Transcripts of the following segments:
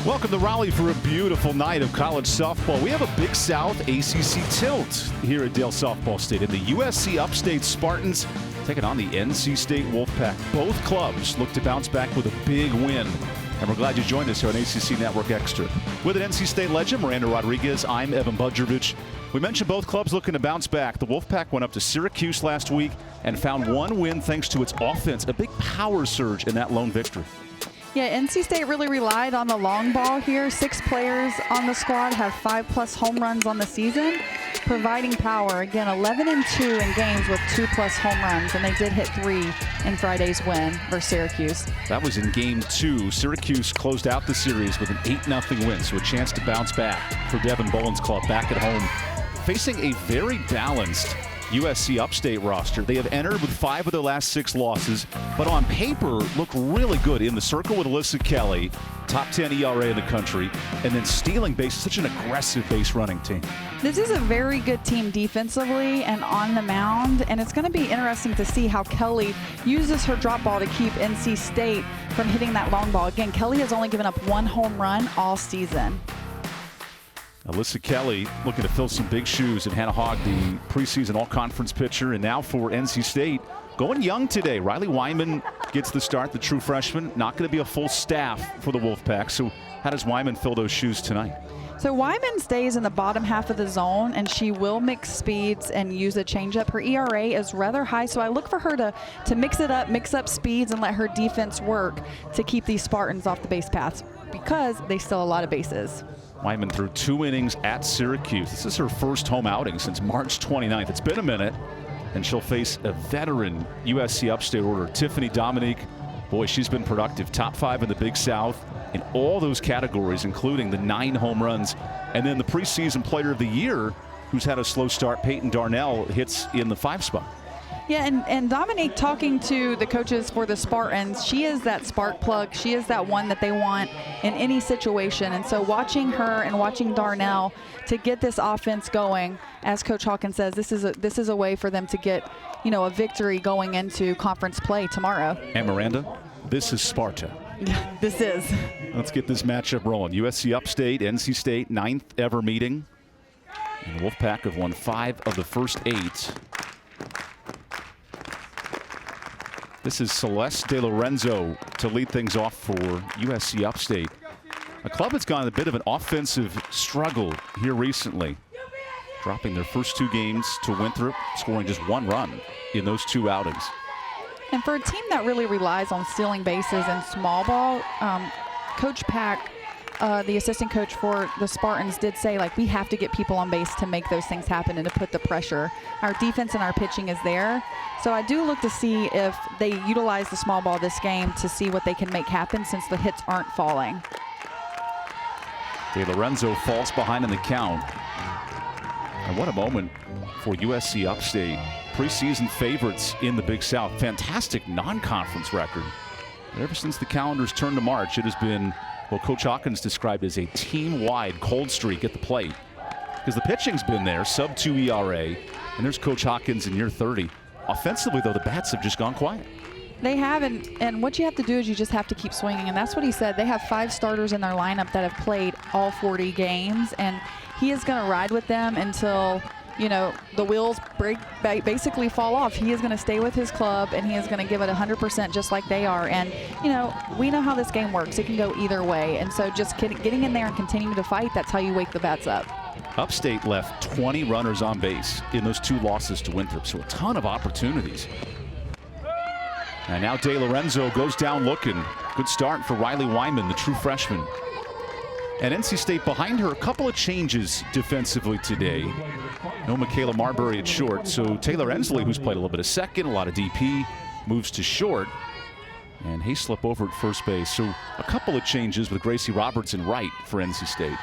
Welcome to Raleigh for a beautiful night of college softball. We have a Big South ACC tilt here at Dale Softball Stadium. The USCUpstate Spartans taking on the NC State Wolfpack. Both clubs look to bounce back with a big win. And we're glad you joined us here on ACC Network Extra. With an NC State legend, Miranda Rodriguez, I'm Evan Budrovich. We mentioned both clubs looking to bounce back. The Wolfpack went up to Syracuse last week and found one win thanks to its offense, a big power surge in that lone victory. Yeah, NC State really relied on the long ball here. 6 players on the squad have 5+ home runs on the season, providing power. Again, 11-2 in games with 2+ home runs, and they did hit 3 in Friday's win versus Syracuse. That was in game 2. Syracuse closed out the series with an 8-0 win, so a chance to bounce back for Devin Boland's club back at home. Facing a very balanced USCUpstate roster. They have entered with 5 of their last 6 losses, but on paper look really good. In the circle with Alyssa Kelly, top 10 ERA in the country, and then stealing bases, such an aggressive base running team. This is a very good team defensively and on the mound, and it's going to be interesting to see how Kelly uses her drop ball to keep NC State from hitting that long ball. Again, Kelly has only given up 1 home run all season. Alyssa Kelly looking to fill some big shoes at Hannah Hogg, the preseason all-conference pitcher. And now for NC State, going young today. Riley Wyman gets the start, the true freshman. Not going to be a full staff for the Wolfpack. So how does Wyman fill those shoes tonight? So Wyman stays in the bottom half of the zone, and she will mix speeds and use a changeup. Her ERA is rather high, so I look for her to mix it up, mix up speeds, and let her defense work to keep these Spartans off the base paths because they steal a lot of bases. Wyman threw 2 innings at Syracuse. This is her first home outing since March 29th. It's been a minute, and she'll face a veteran USCUpstate order, Tiffany Dominique. Boy, she's been productive. Top 5 in the Big South in all those categories, including the 9 home runs. And then the preseason player of the year, who's had a slow start, Peyton Darnell, hits in the 5 spot. Yeah, and Dominique, talking to the coaches for the Spartans, she is that spark plug. She is that one that they want in any situation. And so watching her and watching Darnell to get this offense going, as Coach Hawkins says, this is a way for them to get, a victory going into conference play tomorrow. And Miranda, this is Sparta. This is. Let's get this matchup rolling. USCUpstate, NC State, 9th ever meeting. And the Wolfpack have won 5 of the first 8. This is Celeste De Lorenzo to lead things off for USCUpstate. A club that's gone a bit of an offensive struggle here recently, dropping their first 2 games to Winthrop, scoring just 1 run in those 2 outings. And for a team that really relies on stealing bases and small ball, Coach Pack, the assistant coach for the Spartans, did say, we have to get people on base to make those things happen and to put the pressure. Our defense and our pitching is there. So I do look to see if they utilize the small ball this game to see what they can make happen since the hits aren't falling. De Lorenzo falls behind in the count. And what a moment for USCUpstate. Preseason favorites in the Big South. Fantastic non-conference record. But ever since the calendar's turned to March, it has been what Coach Hawkins described as a team-wide cold streak at the plate. Because the pitching's been there, sub-2 ERA, and there's Coach Hawkins in year 30. Offensively, though, the bats have just gone quiet. They have, and what you have to do is you just have to keep swinging, and that's what he said. They have 5 starters in their lineup that have played all 40 games, and he is going to ride with them until, the wheels basically fall off. He is going to stay with his club, and he is going to give it 100% just like they are. And, we know how this game works. It can go either way, and so just getting in there and continuing to fight, that's how you wake the bats up. Upstate left 20 runners on base in those 2 losses to Winthrop, so a ton of opportunities. And now De Lorenzo goes down looking. Good start for Riley Wyman, the true freshman. And NC State behind her, a couple of changes defensively today. No Michaela Marbury at short, so Taylor Ensley, who's played a little bit of second, a lot of DP, moves to short. And Hayslip over at first base. So a couple of changes with Gracie Roberts in right for NC State.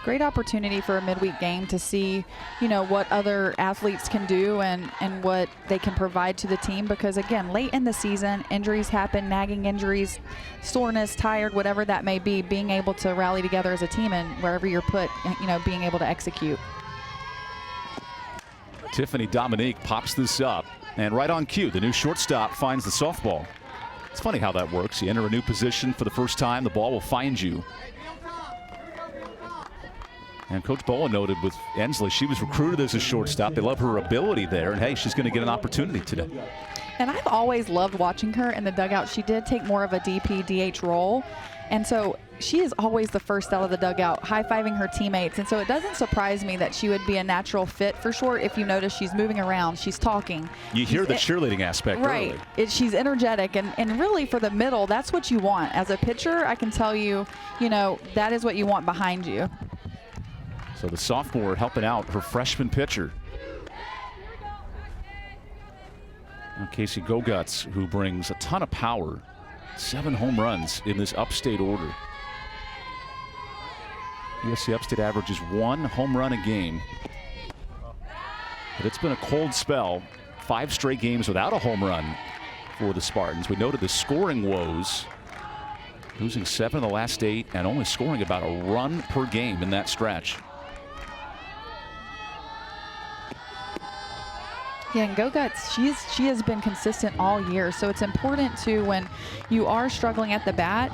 Great opportunity for a midweek game to see, what other athletes can do and what they can provide to the team. Because, again, late in the season, injuries happen, nagging injuries, soreness, tired, whatever that may be, being able to rally together as a team and wherever you're put, being able to execute. Tiffany Dominique pops this up. And right on cue, the new shortstop finds the softball. It's funny how that works. You enter a new position for the first time, the ball will find you. And Coach Bowen noted with Ensley, she was recruited as a shortstop. They love her ability there, and hey, she's going to get an opportunity today. And I've always loved watching her in the dugout. She did take more of a DP, DH role. And so she is always the first out of the dugout, high-fiving her teammates. And so it doesn't surprise me that she would be a natural fit for short. If you notice, she's moving around, she's talking. You hear the cheerleading aspect right early. She's energetic, and really for the middle, that's what you want. As a pitcher, I can tell you, that is what you want behind you. So the sophomore helping out her freshman pitcher. Now Casey Goguts, who brings a ton of power. 7 home runs in this Upstate order. USC Upstate averages 1 home run a game. But it's been a cold spell. 5 straight games without a home run for the Spartans. We noted the scoring woes. Losing 7 of the last 8 and only scoring about a run per game in that stretch. Yeah, and Goguts, she has been consistent all year, so it's important too when you are struggling at the bat.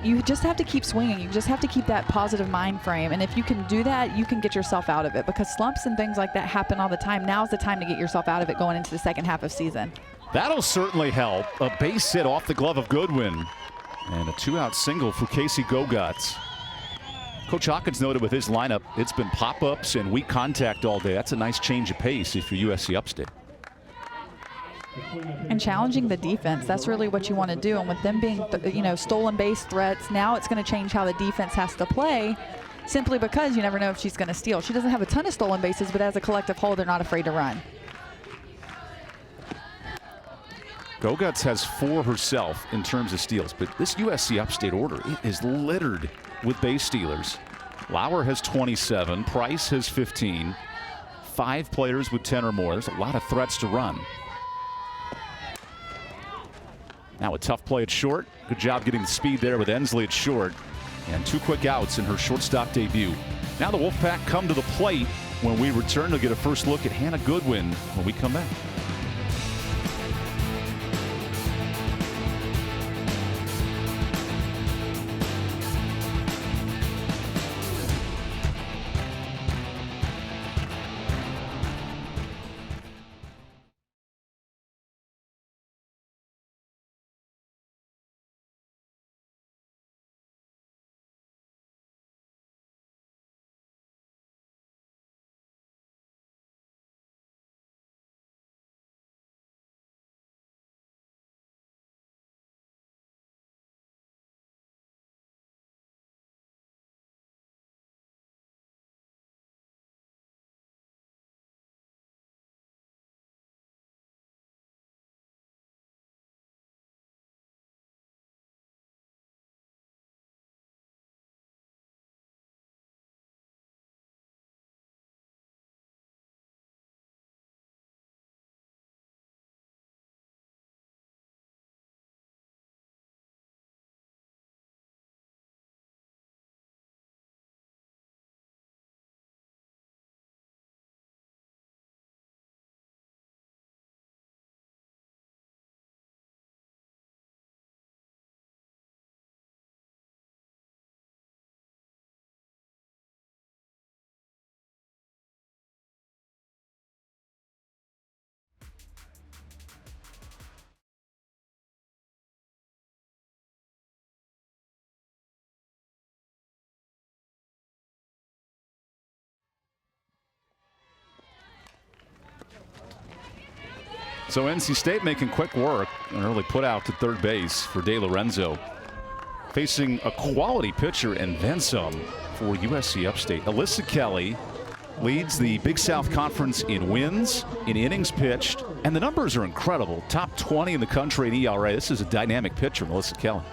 You just have to keep swinging. You just have to keep that positive mind frame, and if you can do that, you can get yourself out of it, because slumps and things like that happen all the time. Now's the time to get yourself out of it going into the second half of season. That'll certainly help. A base hit off the glove of Goodwin, and a 2-out single for Casey Goguts. Coach Hawkins noted with his lineup, it's been pop-ups and weak contact all day. That's a nice change of pace if you're USC Upstate. And challenging the defense, that's really what you want to do. And with them being, stolen base threats, now it's going to change how the defense has to play, simply because you never know if she's going to steal. She doesn't have a ton of stolen bases, but as a collective whole, they're not afraid to run. Goguts has 4 herself in terms of steals, but this USC Upstate order, it is littered with base stealers. Lauer has 27, Price has 15, 5 players with 10 or more. There's a lot of threats to run. Now a tough play at short. Good job getting the speed there with Ensley at short. And 2 quick outs in her shortstop debut. Now the Wolfpack come to the plate. When we return, to get a first look at Hannah Goodwin when we come back. So NC State making quick work. An early put out to third base for De Lorenzo. Facing a quality pitcher and then some for USC Upstate. Alyssa Kelly leads the Big South Conference in wins, in innings pitched, and the numbers are incredible. Top 20 in the country in ERA. This is a dynamic pitcher, Alyssa Kelly.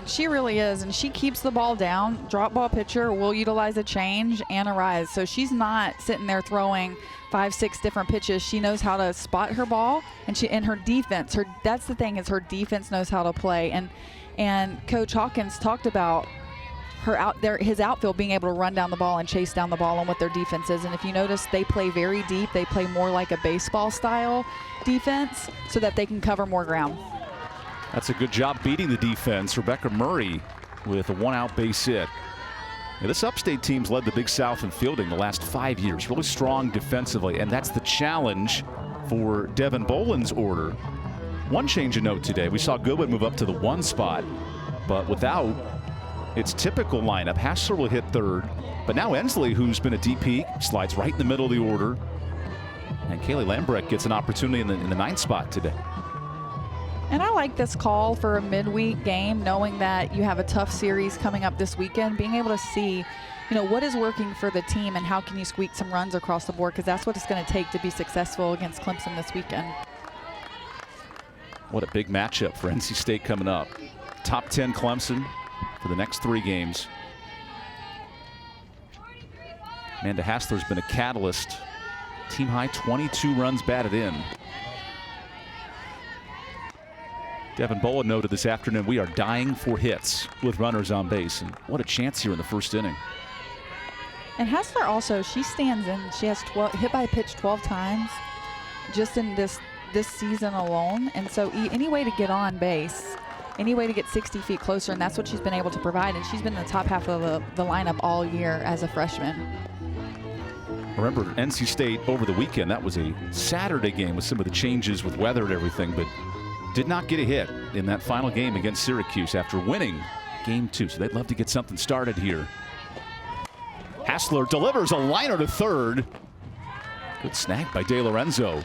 She really is, and she keeps the ball down. Drop ball pitcher will utilize a change and a rise. So she's not sitting there throwing 5-6 different pitches. She knows how to spot her ball, and her defense. That's the thing, is her defense knows how to play. And Coach Hawkins talked about his outfield being able to run down the ball and chase down the ball and what their defense is. And if you notice, they play very deep. They play more like a baseball style defense so that they can cover more ground. That's a good job beating the defense. Rebecca Murray with a 1-out base hit. Yeah, this Upstate team's led the Big South in fielding the last 5 years. Really strong defensively, and that's the challenge for Devin Boland's order. One change of note today. We saw Goodwood move up to the 1 spot, but without its typical lineup. Hassler will hit third, but now Ensley, who's been a DP, slides right in the middle of the order. And Kaylee Lambrecht gets an opportunity in the 9th spot today. And I like this call for a midweek game, knowing that you have a tough series coming up this weekend, being able to see, what is working for the team and how can you squeak some runs across the board, because that's what it's going to take to be successful against Clemson this weekend. What a big matchup for NC State coming up. Top 10 Clemson for the next 3 games. Amanda Hassler's been a catalyst. Team high 22 runs batted in. Devin Boland noted this afternoon, we are dying for hits with runners on base. And what a chance here in the first inning. And Hassler also, she stands in. She has hit by pitch 12 times just in this season alone. And so any way to get on base, any way to get 60 feet closer, and that's what she's been able to provide. And she's been in the top half of the lineup all year as a freshman. Remember, NC State over the weekend, that was a Saturday game with some of the changes with weather and everything, but did not get a hit in that final game against Syracuse after winning game 2. So they'd love to get something started here. Hassler delivers a liner to third. Good snag by De Lorenzo.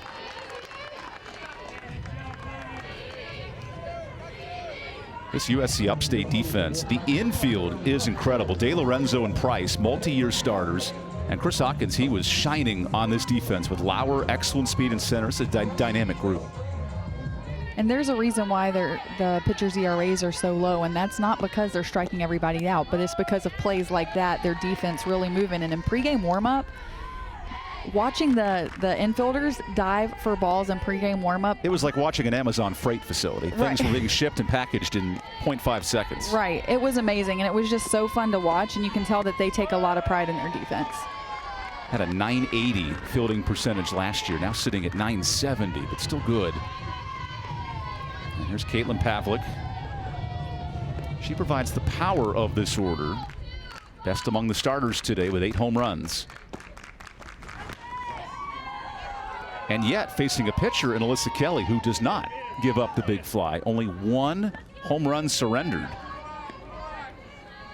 This USC Upstate defense, the infield is incredible. De Lorenzo and Price, multi-year starters. And Chris Hawkins, he was shining on this defense with Lauer, excellent speed in center. It's a dynamic group. And there's a reason why the pitchers' ERAs are so low, and that's not because they're striking everybody out, but it's because of plays like that, their defense really moving. And in pregame warm-up, watching the infielders dive for balls in pregame warm-up. It was like watching an Amazon freight facility. Things were being shipped and packaged in 0.5 seconds. Right. It was amazing, and it was just so fun to watch, and you can tell that they take a lot of pride in their defense. Had a 980 fielding percentage last year, now sitting at 970, but still good. And here's Caitlin Pavlik. She provides the power of this order. Best among the starters today with 8 home runs. And yet facing a pitcher in Alyssa Kelly who does not give up the big fly. Only 1 home run surrendered.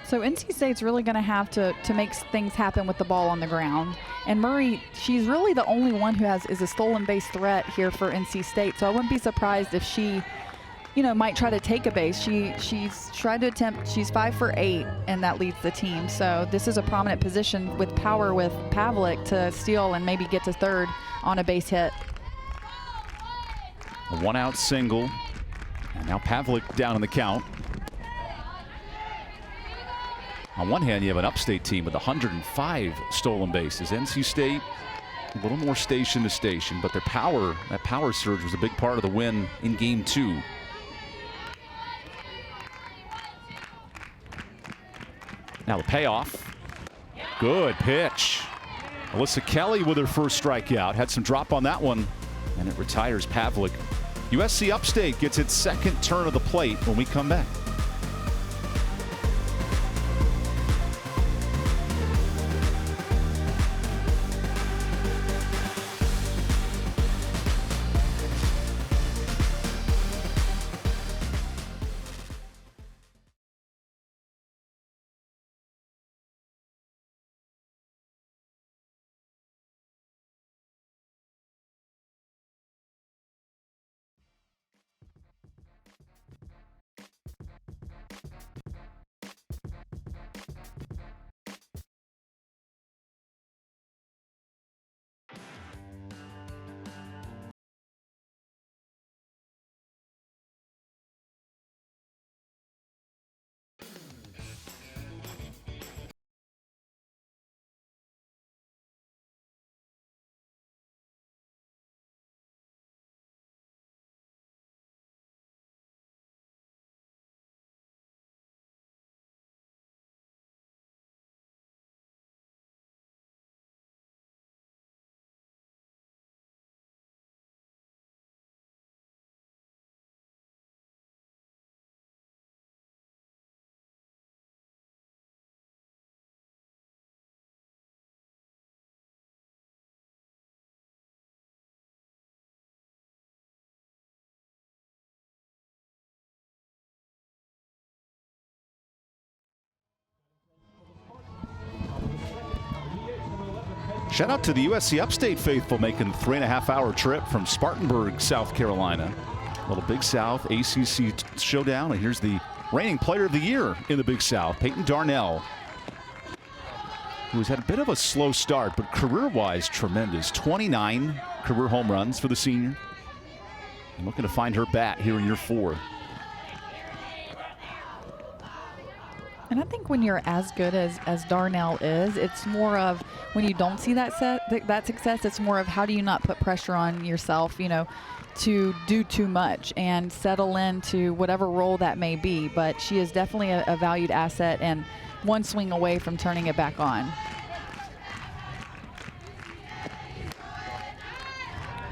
So NC State's really going to have to make things happen with the ball on the ground. And Murray, she's really the only one who is a stolen base threat here for NC State. So I wouldn't be surprised if she, might try to take a base. She's tried to attempt. She's 5 for 8, and that leads the team. So this is a prominent position with power with Pavlik to steal and maybe get to third on a base hit. A 1-out single, and now Pavlik down in the count. On one hand, you have an Upstate team with 105 stolen bases. NC State, a little more station to station, but that power surge was a big part of the win in game 2. Now the payoff. Good pitch. Alyssa Kelly with her first strikeout. Had some drop on that one, and it retires Pavlik. USC Upstate gets its second turn of the plate when we come back. Shout out to the USCUpstate faithful making the 3.5-hour trip from Spartanburg, South Carolina. A little Big South ACC showdown. And here's the reigning player of the year in the Big South, Peyton Darnell, who's had a bit of a slow start, but career-wise tremendous. 29 career home runs for the senior. And looking to find her bat here in year 4. And I think when you're as good as Darnell is, it's more of when you don't see that success, it's more of how do you not put pressure on yourself, you know, to do too much and settle into whatever role that may be. But she is definitely a valued asset and one swing away from turning it back on.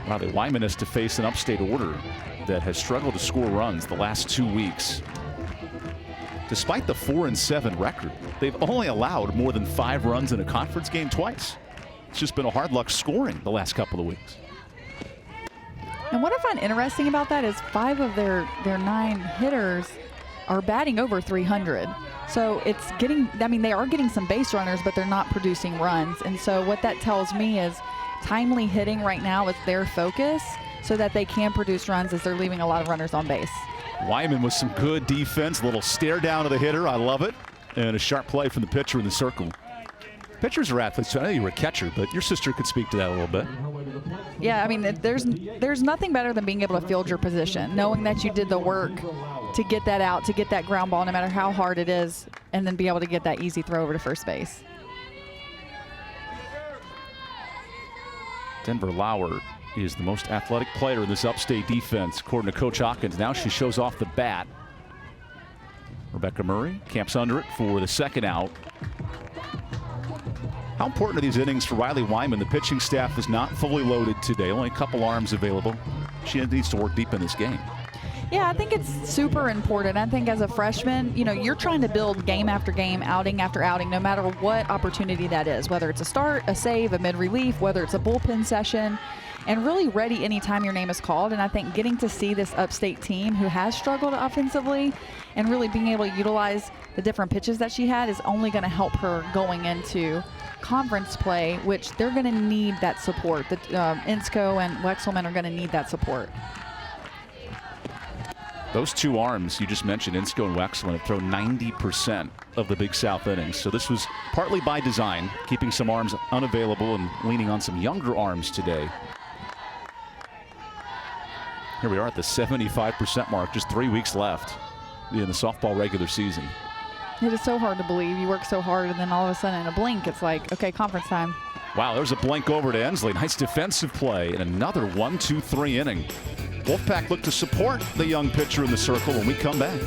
Riley Wyman has to face an upstate order that has struggled to score runs the last 2 weeks. Despite the 4-7 record, they've only allowed more than 5 runs in a conference game twice. It's just been a hard luck scoring the last couple of weeks. And what I find interesting about that is 5 of their 9 hitters are batting over 300. So it's getting, I mean, they are getting some base runners, but they're not producing runs. And so what that tells me is timely hitting right now is their focus so that they can produce runs as they're leaving a lot of runners on base. Wyman with some good defense, a little stare down to the hitter. I love it. And a sharp play from the pitcher in the circle. Pitchers are athletes, so I know you were a catcher, but your sister could speak to that a little bit. Yeah, I mean, there's nothing better than being able to field your position, knowing that you did the work to get that out, to get that ground ball, no matter how hard it is, and then be able to get that easy throw over to first base. Denver Lauer is the most athletic player in this upstate defense, according to Coach Hawkins. Now she shows off the bat. Rebecca Murray camps under it for the second out. How important are these innings for Riley Wyman? The pitching staff is not fully loaded today, only a couple arms available. She needs to work deep in this game. Yeah, I think it's super important. I think as a freshman, you know, you're trying to build game after game, outing after outing, no matter what opportunity that is, whether it's a start, a save, a mid-relief, whether it's a bullpen session, and really ready anytime your name is called. And I think getting to see this upstate team who has struggled offensively and really being able to utilize the different pitches that she had is only going to help her going into conference play, which they're going to need that support. The Insco and Wexelman are going to need that support. Those 2 arms you just mentioned, Insco and Wexelman, have thrown 90% of the Big South innings. So this was partly by design, keeping some arms unavailable and leaning on some younger arms today. Here we are at the 75% mark, just 3 weeks left in the softball regular season. It is so hard to believe. You work so hard, and then all of a sudden in a blink, it's like, okay, conference time. Wow, there's a blink over to Ensley. Nice defensive play and another 1-2-3 inning. Wolfpack look to support the young pitcher in the circle when we come back.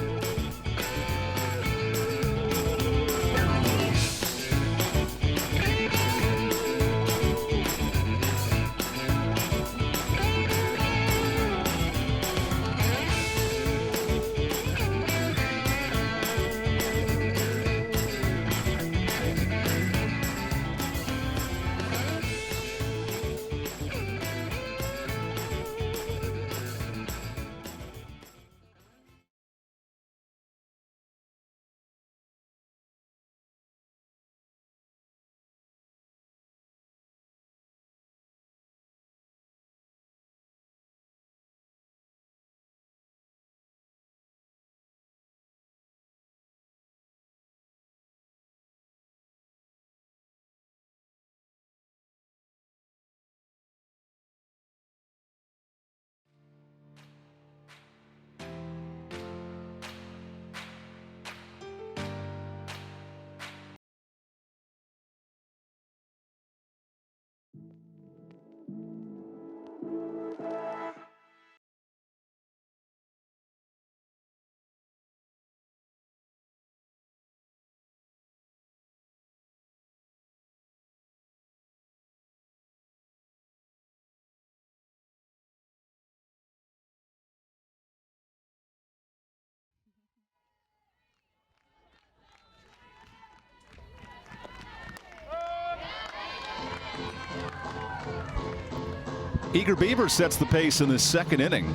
Eager Beaver sets the pace in the second inning.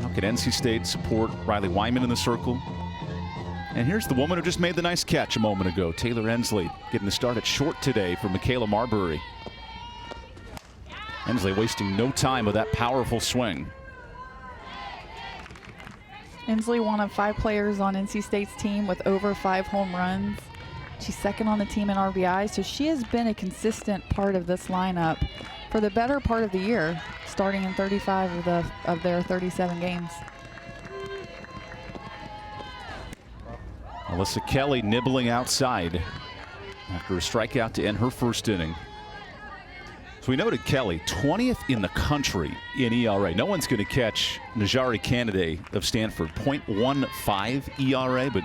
How can NC State support Riley Wyman in the circle? And here's the woman who just made the nice catch a moment ago, Taylor Ensley, getting the start at short today for Michaela Marbury. Ensley wasting no time with that powerful swing. Ensley, one of 5 players on NC State's team with over 5 home runs. She's second on the team in RBI, so she has been a consistent part of this lineup for the better part of the year, starting in 35 of their 37 games. Alyssa Kelly nibbling outside after a strikeout to end her first inning. So we noted Kelly, 20th in the country in ERA. No one's going to catch Najari Canaday of Stanford, .15 ERA, but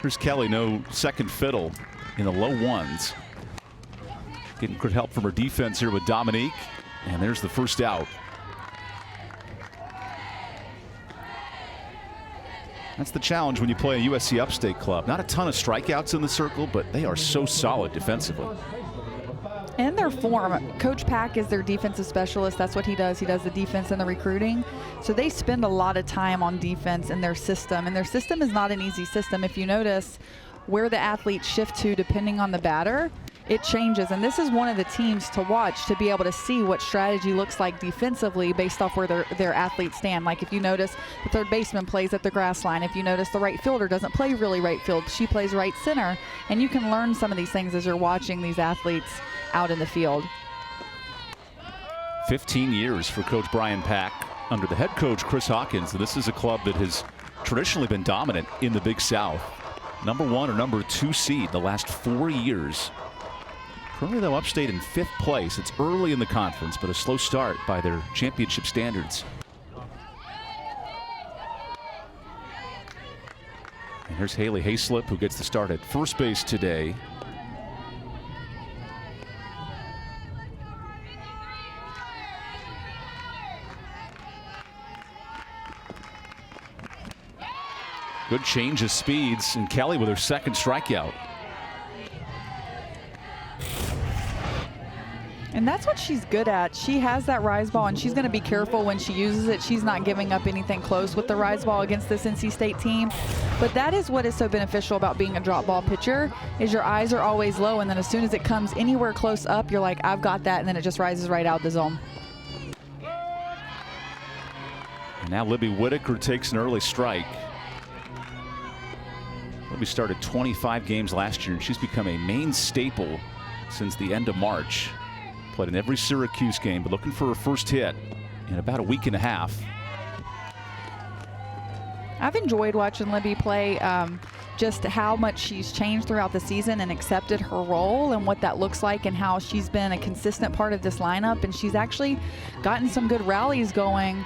here's Kelly, no second fiddle in the low ones. Getting good help from her defense here with Dominique, and there's the first out. That's the challenge when you play a USC Upstate club. Not a ton of strikeouts in the circle, but they are so solid defensively. And their form. Coach Pack is their defensive specialist. That's what he does. He does the defense and the recruiting. So they spend a lot of time on defense in their system. And their system is not an easy system. If you notice where the athletes shift to depending on the batter, it changes. And this is one of the teams to watch to be able to see what strategy looks like defensively based off where their athletes stand. Like if you notice the third baseman plays at the grass line. If you notice the right fielder doesn't play really right field, she plays right center. And you can learn some of these things as you're watching these athletes out in the field. 15 years for Coach Brian Pack under the head coach Chris Hawkins. This is a club that has traditionally been dominant in the Big South. #1 or #2 seed the last 4 years. Currently though Upstate in 5th place. It's early in the conference, but a slow start by their championship standards. And here's Haley Hayslip, who gets the start at first base today. Good change of speeds, and Kelly with her second strikeout. And that's what she's good at. She has that rise ball, and she's going to be careful when she uses it. She's not giving up anything close with the rise ball against this NC State team. But that is what is so beneficial about being a drop ball pitcher, is your eyes are always low, and then as soon as it comes anywhere close up, you're like, I've got that, and then it just rises right out the zone. And now Libby Whitaker takes an early strike. Libby started 25 games last year, and she's become a main staple since the end of March. Played in every Syracuse game, but looking for her first hit in about a week and a half. I've enjoyed watching Libby play, just how much she's changed throughout the season and accepted her role and what that looks like, and how she's been a consistent part of this lineup. And she's actually gotten some good rallies going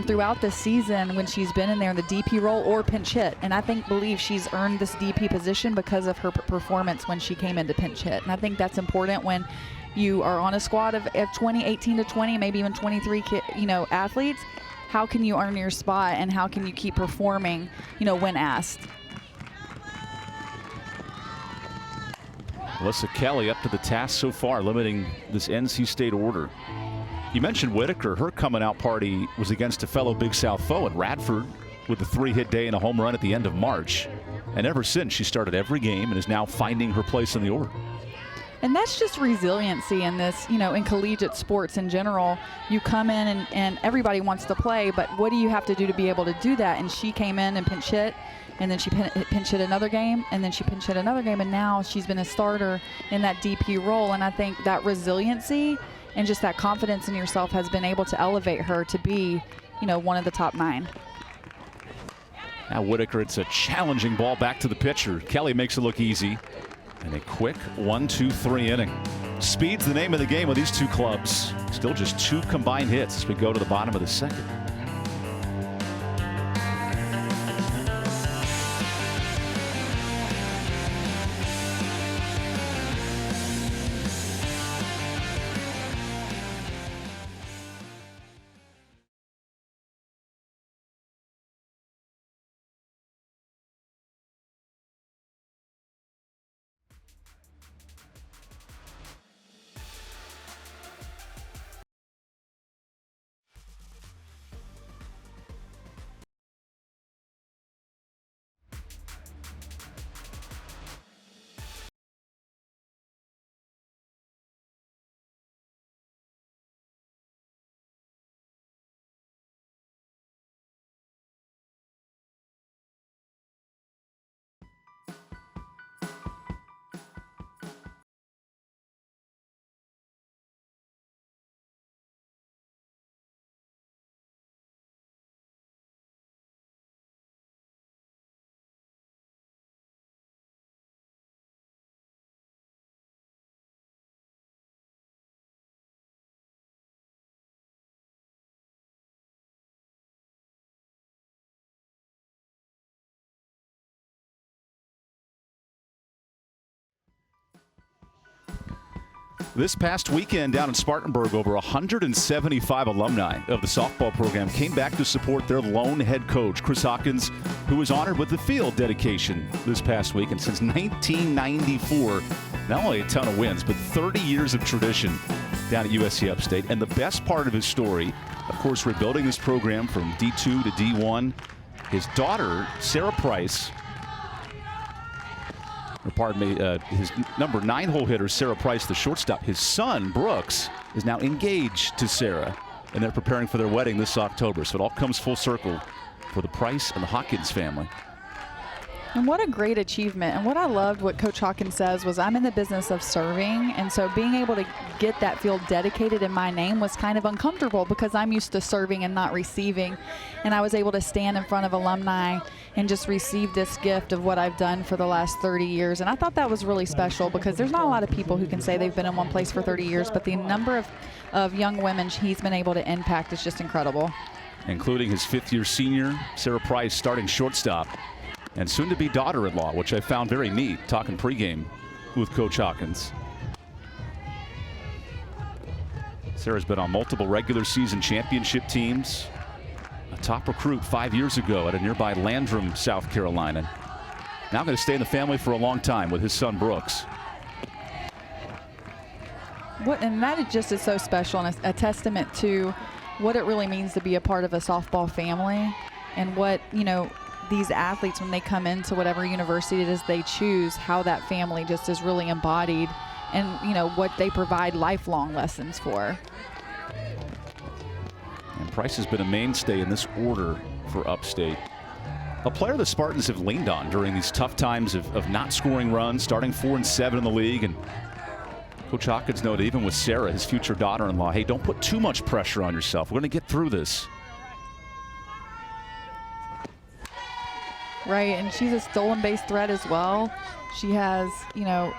throughout the season when she's been in there in the DP role or pinch hit. And I believe she's earned this DP position because of her performance when she came into pinch hit. And I think that's important when you are on a squad of 18 to 20, maybe even 23 athletes. How can you earn your spot, and how can you keep performing, when asked? Alyssa Kelly up to the task so far, limiting this NC State order. You mentioned Whitaker. Her coming out party was against a fellow Big South foe at Radford with a 3-hit day and a home run at the end of March. And ever since, she started every game and is now finding her place in the order. And that's just resiliency in this, in collegiate sports in general. You come in and everybody wants to play, but what do you have to do to be able to do that? And she came in and pinch hit, and then she pinch hit another game, and then she pinch hit another game, and now she's been a starter in that DP role. And I think that resiliency and just that confidence in yourself has been able to elevate her to be, one of the top 9. Now Whitaker, it's a challenging ball back to the pitcher. Kelly makes it look easy. And a quick 1-2-3 inning. Speed's the name of the game with these two clubs. Still just 2 combined hits as we go to the bottom of the second. This past weekend down in Spartanburg, over 175 alumni of the softball program came back to support their lone head coach, Chris Hawkins, who was honored with the field dedication this past week. And since 1994, not only a ton of wins, but 30 years of tradition down at USCUpstate. And the best part of his story, of course, rebuilding this program from D2 to D1. His daughter, Sarah Price, or pardon me, his number 9 hole hitter, Sarah Price, the shortstop. His son, Brooks, is now engaged to Sarah, and they're preparing for their wedding this October. So it all comes full circle for the Price and the Hawkins family. And what a great achievement. And what I loved what Coach Hawkins says was, I'm in the business of serving. And so being able to get that field dedicated in my name was kind of uncomfortable because I'm used to serving and not receiving. And I was able to stand in front of alumni and just receive this gift of what I've done for the last 30 years. And I thought that was really special because there's not a lot of people who can say they've been in one place for 30 years, but the number of young women he's been able to impact is just incredible. Including his 5th-year senior, Sarah Price, starting shortstop, and soon-to-be daughter-in-law, which I found very neat, talking pregame with Coach Hawkins. Sarah's been on multiple regular season championship teams, a top recruit 5 years ago at a nearby Landrum, South Carolina. Now going to stay in the family for a long time with his son Brooks. And that just is so special and a testament to what it really means to be a part of a softball family, and what, you know, these athletes, when they come into whatever university it is they choose, how that family just is really embodied, and, you know, what they provide lifelong lessons for. And Price has been a mainstay in this order for Upstate. A player the Spartans have leaned on during these tough times of not scoring runs, starting 4-7 in the league. And Coach Hawkins noted, even with Sarah, his future daughter-in-law, hey, don't put too much pressure on yourself. We're going to get through this. Right, and she's a stolen base threat as well. She has, you know,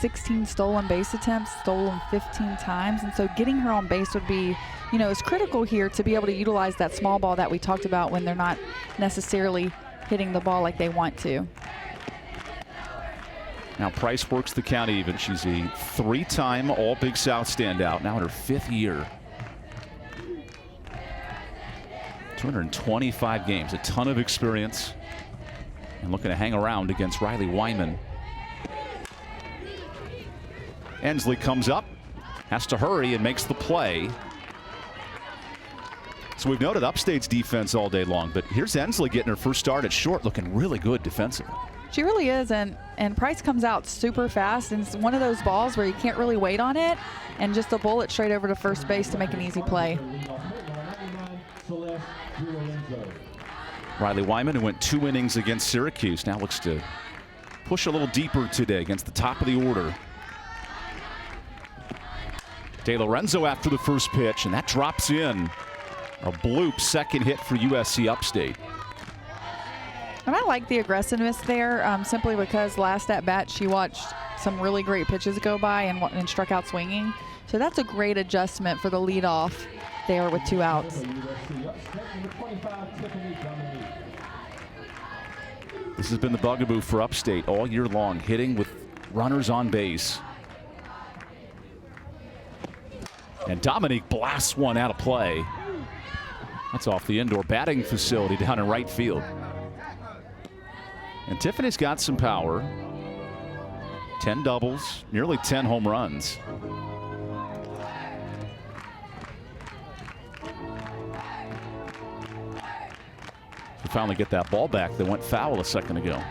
16 stolen base attempts, stolen 15 times. And so getting her on base would be, you know, is critical here to be able to utilize that small ball that we talked about when they're not necessarily hitting the ball like they want to. Now Price works the count even. She's a 3-time All-Big South standout, now in her 5th year. 225 games, a ton of experience, and looking to hang around against Riley Wyman. Ensley comes up, has to hurry, and makes the play. So we've noted Upstate's defense all day long, but here's Ensley getting her first start at short, looking really good defensively. She really is, and Price comes out super fast, and it's one of those balls where you can't really wait on it, and just a bullet straight over to first base to make an easy play. Riley Wyman, who went 2 innings against Syracuse, now looks to push a little deeper today against the top of the order. De Lorenzo after the first pitch, and that drops in. A bloop second hit for USCUpstate. And I like the aggressiveness there, simply because last at bat she watched some really great pitches go by and struck out swinging. So that's a great adjustment for the leadoff there with 2 outs. This has been the bugaboo for Upstate all year long, hitting with runners on base. And Dominique blasts one out of play. That's off the indoor batting facility down in right field. And Tiffany's got some power. 10 doubles, nearly 10 home runs. We finally get that ball back that went foul a second ago.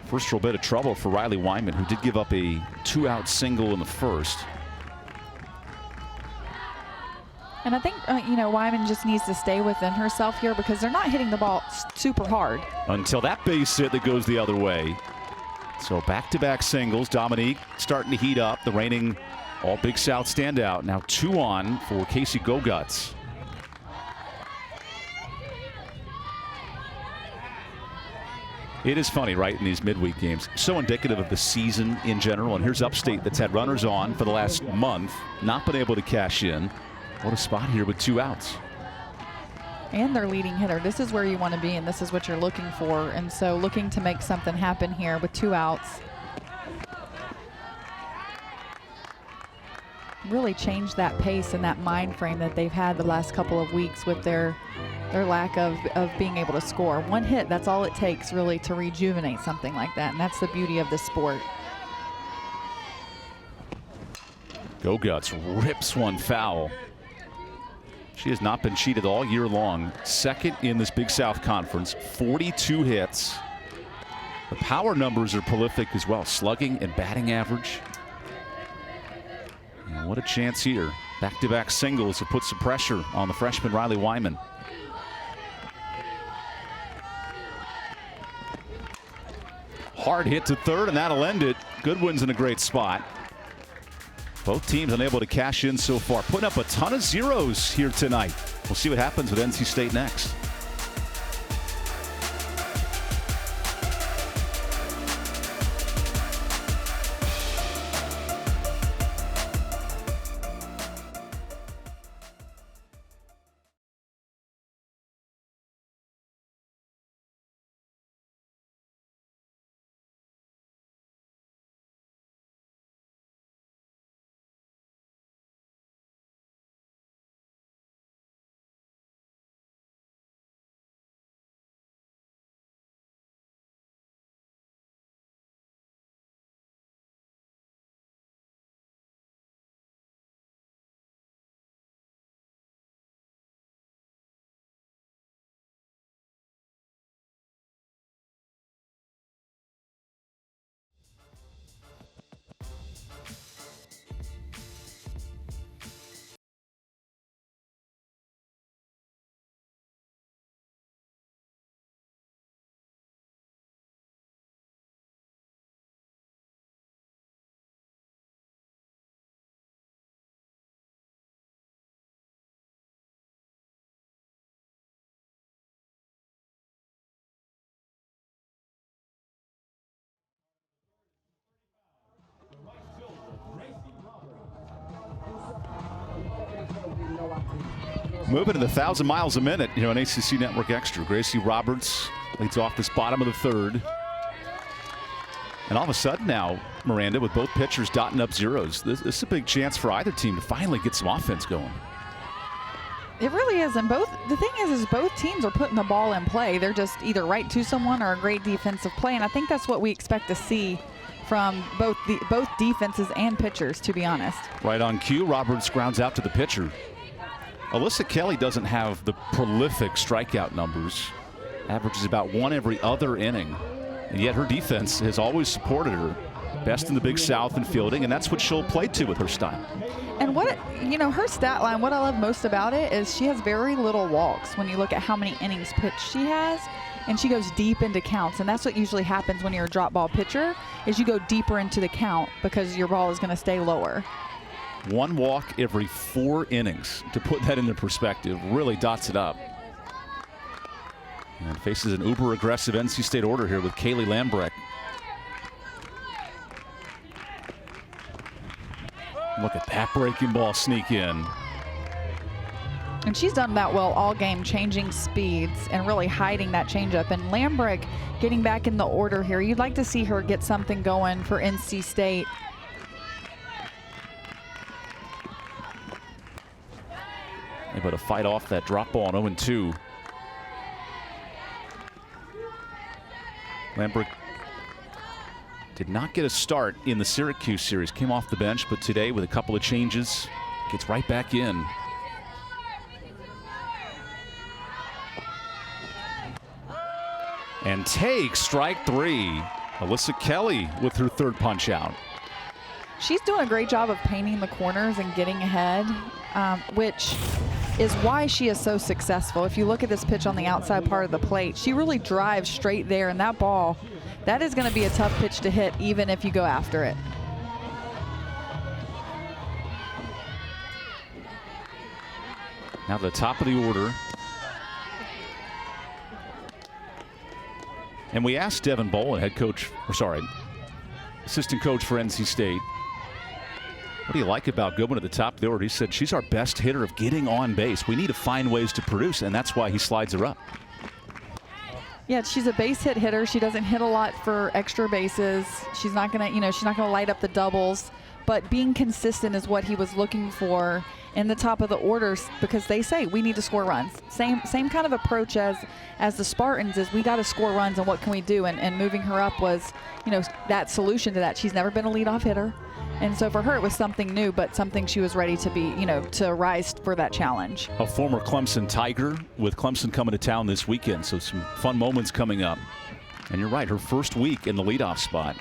First real bit of trouble for Riley Wyman, who did give up a 2-out single in the first. And I think, you know, Wyman just needs to stay within herself here because they're not hitting the ball super hard. Until that base hit that goes the other way. So back-to-back singles. Dominique starting to heat up. The reigning All-Big South standout. Now 2 on for Casey Goguts. It is funny, right, in these midweek games. So indicative of the season in general. And here's Upstate that's had runners on for the last month, not been able to cash in. What a spot here with 2 outs. And their leading hitter. This is where you want to be, and this is what you're looking for. And so looking to make something happen here with 2 outs. Really change that pace and that mind frame that they've had the last couple of weeks with their lack of being able to score. 1 hit, that's all it takes really to rejuvenate something like that, and that's the beauty of this sport. Go Guts rips one foul. She has not been cheated all year long. Second in this Big South Conference, 42 hits. The power numbers are prolific as well, slugging and batting average. And what a chance here. Back-to-back singles have put some pressure on the freshman Riley Wyman. Hard hit to third, and that'll end it. Goodwin's in a great spot. Both teams unable to cash in so far. Putting up a ton of zeros here tonight. We'll see what happens with NC State next. Moving to the 1,000 miles a minute here on ACC Network Extra. Gracie Roberts leads off this bottom of the third. And all of a sudden now, Miranda, with both pitchers dotting up zeros, this is a big chance for either team to finally get some offense going. It really is, and the thing is both teams are putting the ball in play. They're just either right to someone or a great defensive play, and I think that's what we expect to see from both defenses and pitchers, to be honest. Right on cue, Roberts grounds out to the pitcher. Alyssa Kelly doesn't have the prolific strikeout numbers, averages about 1 every other inning, and yet her defense has always supported her. Best in the Big South in fielding, and that's what she'll play to with her style. And her stat line, what I love most about it is she has very little walks when you look at how many innings pitched she has, and she goes deep into counts, and that's what usually happens when you're a drop ball pitcher, is you go deeper into the count because your ball is going to stay lower. 1 walk every 4 innings. To put that into perspective, really dots it up. And faces an uber aggressive NC State order here with Kaylee Lambrecht. Look at that breaking ball sneak in. And she's done that well all game, changing speeds and really hiding that changeup. And Lambrecht getting back in the order here. You'd like to see her get something going for NC State. Able to fight off that drop ball on 0-2. Lambrecht did not get a start in the Syracuse series. Came off the bench, but today with a couple of changes, gets right back in. And takes strike 3. Alyssa Kelly with her 3rd punch out. She's doing a great job of painting the corners and getting ahead, which is why she is so successful. If you look at this pitch on the outside part of the plate, she really drives straight there, and that ball, that is going to be a tough pitch to hit even if you go after it. Now the top of the order. And we asked Devin Bolin, assistant coach for NC State, what do you like about Goodwin at the top of the order? He said she's our best hitter of getting on base. We need to find ways to produce, and that's why he slides her up. Yeah, she's a base hit hitter. She doesn't hit a lot for extra bases. She's not gonna, she's not gonna light up the doubles. But being consistent is what he was looking for in the top of the orders, because they say we need to score runs. Same kind of approach as the Spartans is, we got to score runs, and what can we do? And moving her up was, that solution to that. She's never been a leadoff hitter, and so for her it was something new, but something she was ready to be, to rise for that challenge. A former Clemson Tiger, with Clemson coming to town this weekend, so some fun moments coming up. And you're right, her first week in the leadoff spot.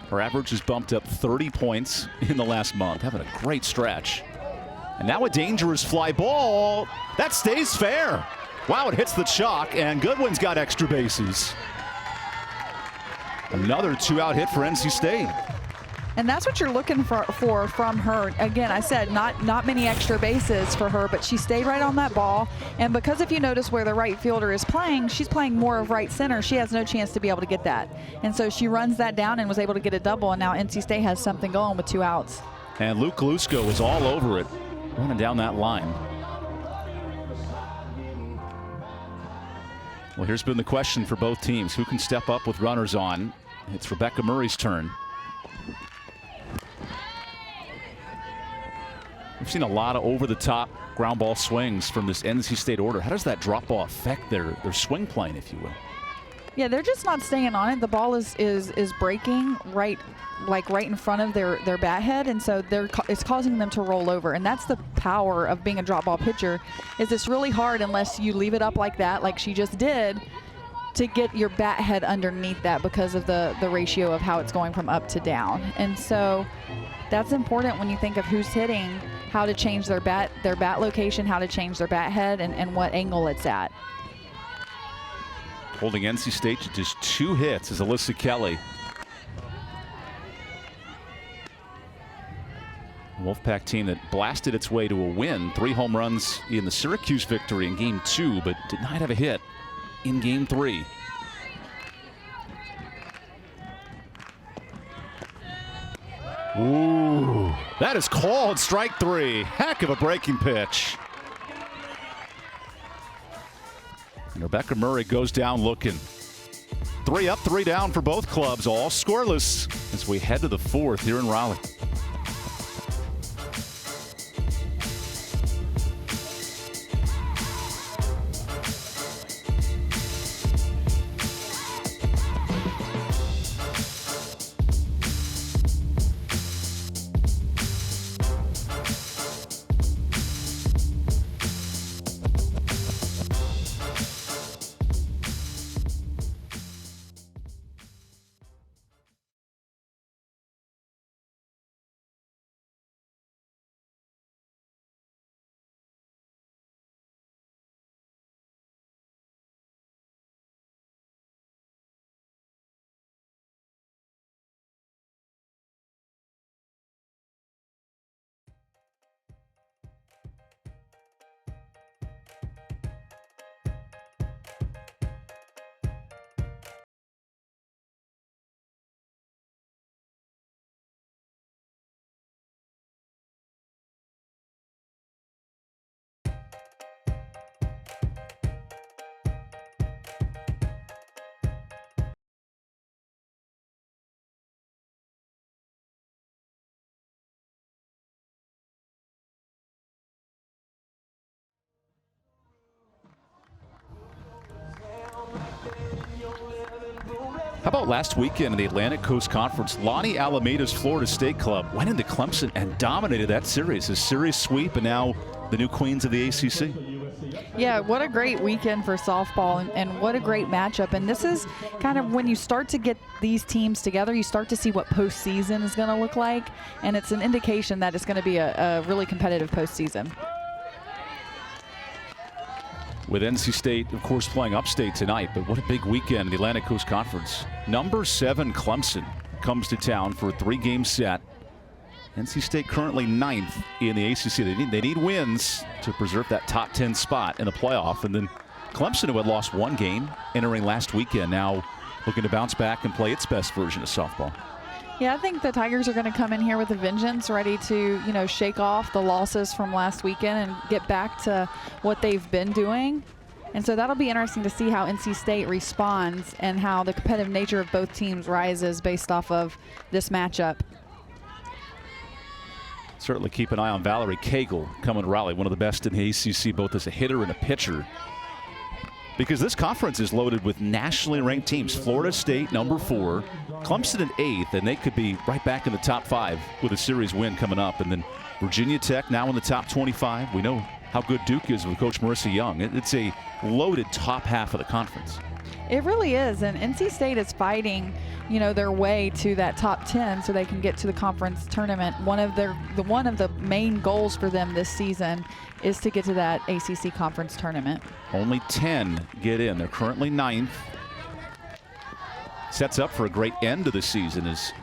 Her average has bumped up 30 points in the last month, having a great stretch. And now a dangerous fly ball. That stays fair. Wow, it hits the chalk, and Goodwin's got extra bases. Another 2-out hit for NC State. And that's what you're looking for from her. Again, I said not many extra bases for her, but she stayed right on that ball. And because if you notice where the right fielder is playing, she's playing more of right center. She has no chance to be able to get that. And so she runs that down and was able to get a double, and now NC State has something going with 2 outs. And Luke Galusko was all over it, running down that line. Well, here's been the question for both teams. Who can step up with runners on? It's Rebecca Murray's turn. We've seen a lot of over-the-top ground ball swings from this NC State order. How does that drop ball affect their swing plane, if you will? Yeah, they're just not staying on it. The ball is breaking right in front of their bat head, and so it's causing them to roll over. And that's the power of being a drop ball pitcher, is it's really hard unless you leave it up like that, like she just did, to get your bat head underneath that because of the ratio of how it's going from up to down. And so that's important when you think of who's hitting, how to change their bat location, how to change their bat head, and what angle it's at. Holding NC State to just 2 hits is Alyssa Kelly. Wolfpack team that blasted its way to a win. 3 home runs in the Syracuse victory in Game 2, but did not have a hit in Game 3. Ooh, that is called strike 3. Heck of a breaking pitch. And Rebecca Murray goes down looking. 3 up, 3 down for both clubs, all scoreless as we head to the 4th here in Raleigh. How about last weekend in the Atlantic Coast Conference? Lonnie Alameda's Florida State club went into Clemson and dominated that series. A series sweep, and now the new queens of the ACC. Yeah, what a great weekend for softball, and what a great matchup. And this is kind of when you start to get these teams together, you start to see what postseason is going to look like, and it's an indication that it's going to be a really competitive postseason. With NC State, of course, playing upstate tonight, but what a big weekend in the Atlantic Coast Conference. Number 7 Clemson comes to town for a 3-game set. NC State currently 9th in the ACC. They need wins to preserve that top 10 spot in the playoff. And then Clemson, who had lost 1 game entering last weekend, now looking to bounce back and play its best version of softball. Yeah, I think the Tigers are going to come in here with a vengeance, ready to, shake off the losses from last weekend and get back to what they've been doing. And so that'll be interesting to see how NC State responds and how the competitive nature of both teams rises based off of this matchup. Certainly keep an eye on Valerie Cagle coming to Raleigh, one of the best in the ACC, both as a hitter and a pitcher. Because this conference is loaded with nationally ranked teams. Florida State, #4, Clemson at 8th, and they could be right back in the top 5 with a series win coming up. And then Virginia Tech now in the top 25. We know how good Duke is with Coach Marissa Young. It's a loaded top half of the conference. It really is, and NC State is fighting, their way to that top 10 so they can get to the conference tournament. One of the main goals for them this season is to get to that ACC conference tournament. Only 10 get in. They're currently 9th. Sets up for a great end of the season as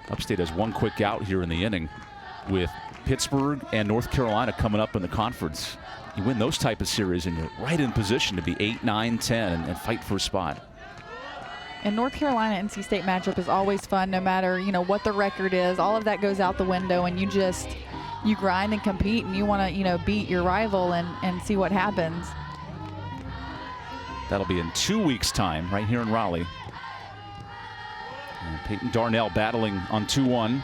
Upstate has one quick out here in the inning with Pittsburgh and North Carolina coming up in the conference. You win those type of series and you're right in position to be 8, 9, 10 and fight for a spot. And North Carolina NC State matchup is always fun, no matter what the record is. All of that goes out the window, and you grind and compete, and you want to beat your rival and see what happens. That'll be in 2 weeks' time right here in Raleigh. And Peyton Darnell battling on 2-1.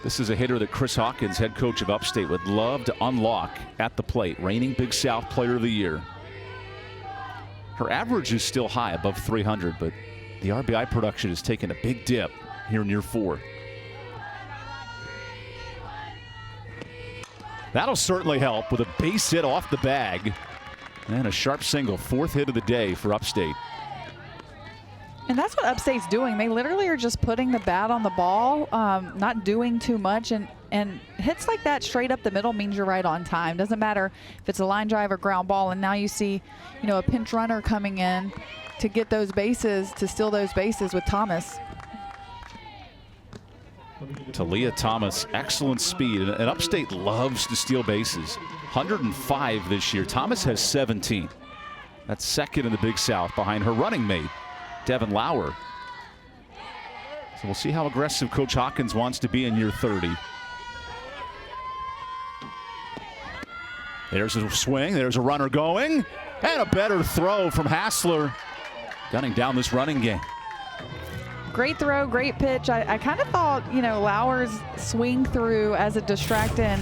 This is a hitter that Chris Hawkins, head coach of Upstate, would love to unlock at the plate. Reigning Big South Player of the Year. Her average is still high, above 300, but the RBI production has taken a big dip here in year 4. That'll certainly help with a base hit off the bag and a sharp single. 4th hit of the day for Upstate. And that's what Upstate's doing. They literally are just putting the bat on the ball, not doing too much. And hits like that straight up the middle means you're right on time. Doesn't matter if it's a line drive or ground ball. And now you see, a pinch runner coming in to get those bases, to steal those bases with Thomas. Talia Thomas, excellent speed. And Upstate loves to steal bases. 105 this year. Thomas has 17. That's second in the Big South behind her running mate, Devin Lauer. So we'll see how aggressive Coach Hawkins wants to be in year 30. There's a swing, there's a runner going, and a better throw from Hassler, gunning down this running game. Great throw, great pitch. I kind of thought, Lauer's swing through as a distraction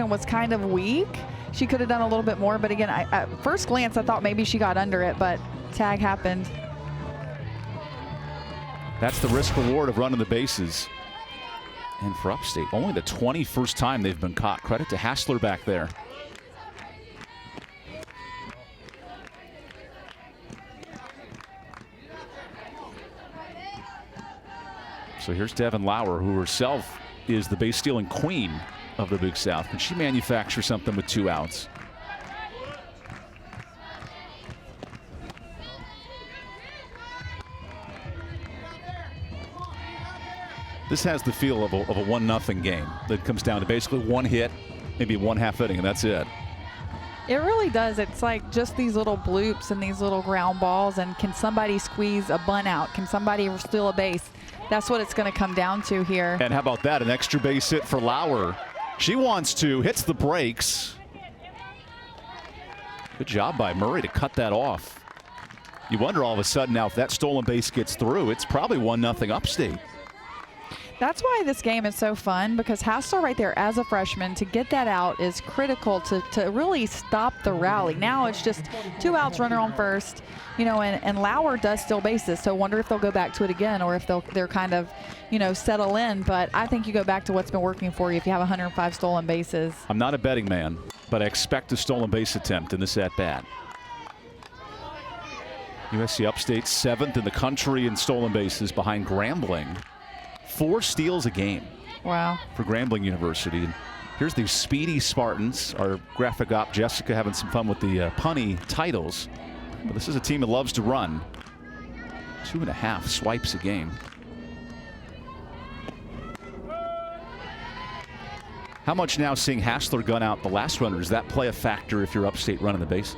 was kind of weak. She could have done a little bit more, but again, at first glance, I thought maybe she got under it, but tag happened. That's the risk reward of running the bases. And for Upstate, only the 21st time they've been caught. Credit to Hassler back there. So here's Devin Lauer, who herself is the base stealing queen of the Big South. Can she manufacture something with 2 outs? This has the feel of a 1-0 game that comes down to basically one hit, maybe 1/2 inning, and that's it. It really does. It's like just these little bloops and these little ground balls, and can somebody squeeze a bunt out? Can somebody steal a base? That's what it's going to come down to here. And how about that? An extra base hit for Lauer. She wants to, hits the brakes. Good job by Murray to cut that off. You wonder all of a sudden now if that stolen base gets through, it's probably 1-0 Upstate. That's why this game is so fun, because Hassler right there as a freshman, to get that out is critical to really stop the rally. Now it's just 2 outs, runner on first, and Lauer does steal bases. So I wonder if they'll go back to it again, or if they're kind of, settle in. But I think you go back to what's been working for you if you have 105 stolen bases. I'm not a betting man, but I expect a stolen base attempt in this at-bat. USC Upstate 7th in the country in stolen bases behind Grambling. 4 steals a game. Wow. For Grambling University. And here's the Speedy Spartans. Our graphic op Jessica having some fun with the punny titles. But this is a team that loves to run. 2.5 swipes a game. How much now seeing Hassler gun out the last runner, does that play a factor if you're Upstate running the bases?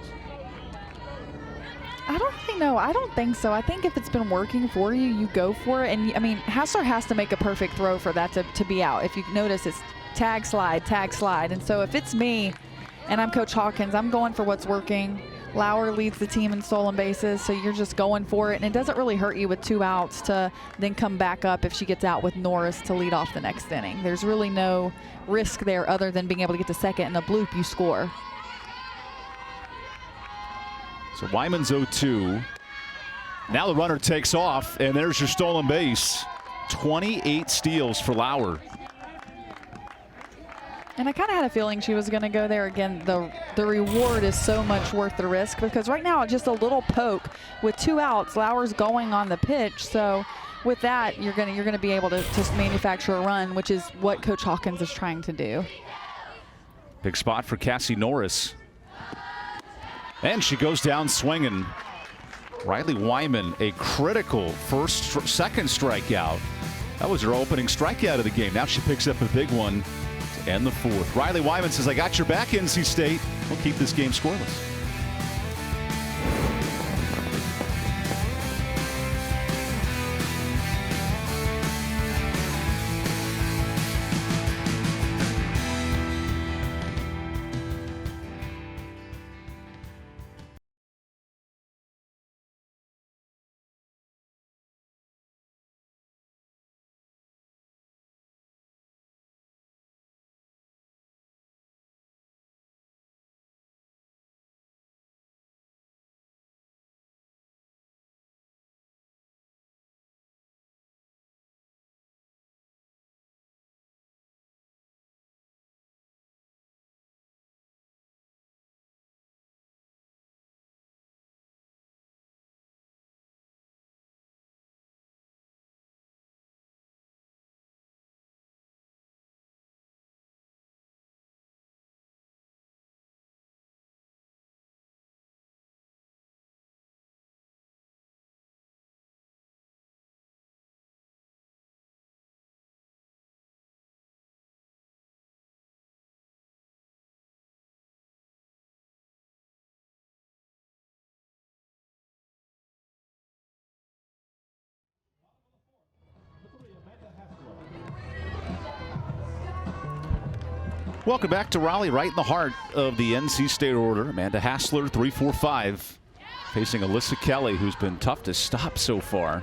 I don't think no, I don't think so. I think if it's been working for you, you go for it. And I mean, Hassler has to make a perfect throw for that to be out. If you notice, it's tag, slide, tag, slide. And so if it's me and I'm Coach Hawkins, I'm going for what's working. Lauer leads the team in stolen bases, so you're just going for it. And it doesn't really hurt you with 2 outs to then come back up if she gets out with Norris to lead off the next inning. There's really no risk there other than being able to get to second and a bloop, you score. So Wyman's 0-2. Now the runner takes off, and there's your stolen base. 28 steals for Lauer. And I kind of had a feeling she was going to go there again. The reward is so much worth the risk, because right now just a little poke with 2 outs. Lauer's going on the pitch, so with that you're going to be able to just manufacture a run, which is what Coach Hawkins is trying to do. Big spot for Cassie Norris, and she goes down swinging. Riley Wyman, a critical second strikeout. That was her opening strikeout of the game. Now she picks up a big one. And the 4th. Riley Wyman says, I got your back, NC State. We'll keep this game scoreless. Welcome back to Raleigh, right in the heart of the NC State order. Amanda Hassler, 3-4-5, facing Alyssa Kelly, who's been tough to stop so far.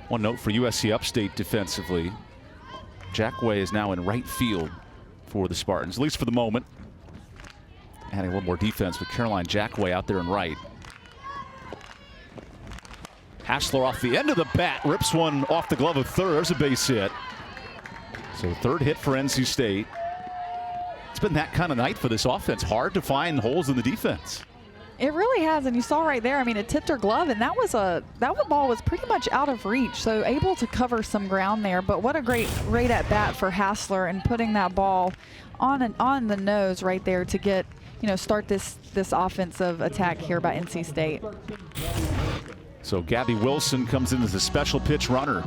One note for USCUpstate defensively. Jackway is now in right field for the Spartans, at least for the moment. Adding a little more defense with Caroline Jackway out there in right. Hassler off the end of the bat, rips one off the glove of third. There's a base hit. So 3rd hit for NC State. It's been that kind of night for this offense. Hard to find holes in the defense. It really has, and you saw right there, I mean, it tipped her glove, and that ball was pretty much out of reach, so able to cover some ground there. But what a great at bat for Hassler, and putting that ball on the nose right there to get, start this offensive attack here by NC State. So Gabby Wilson comes in as a special pitch runner.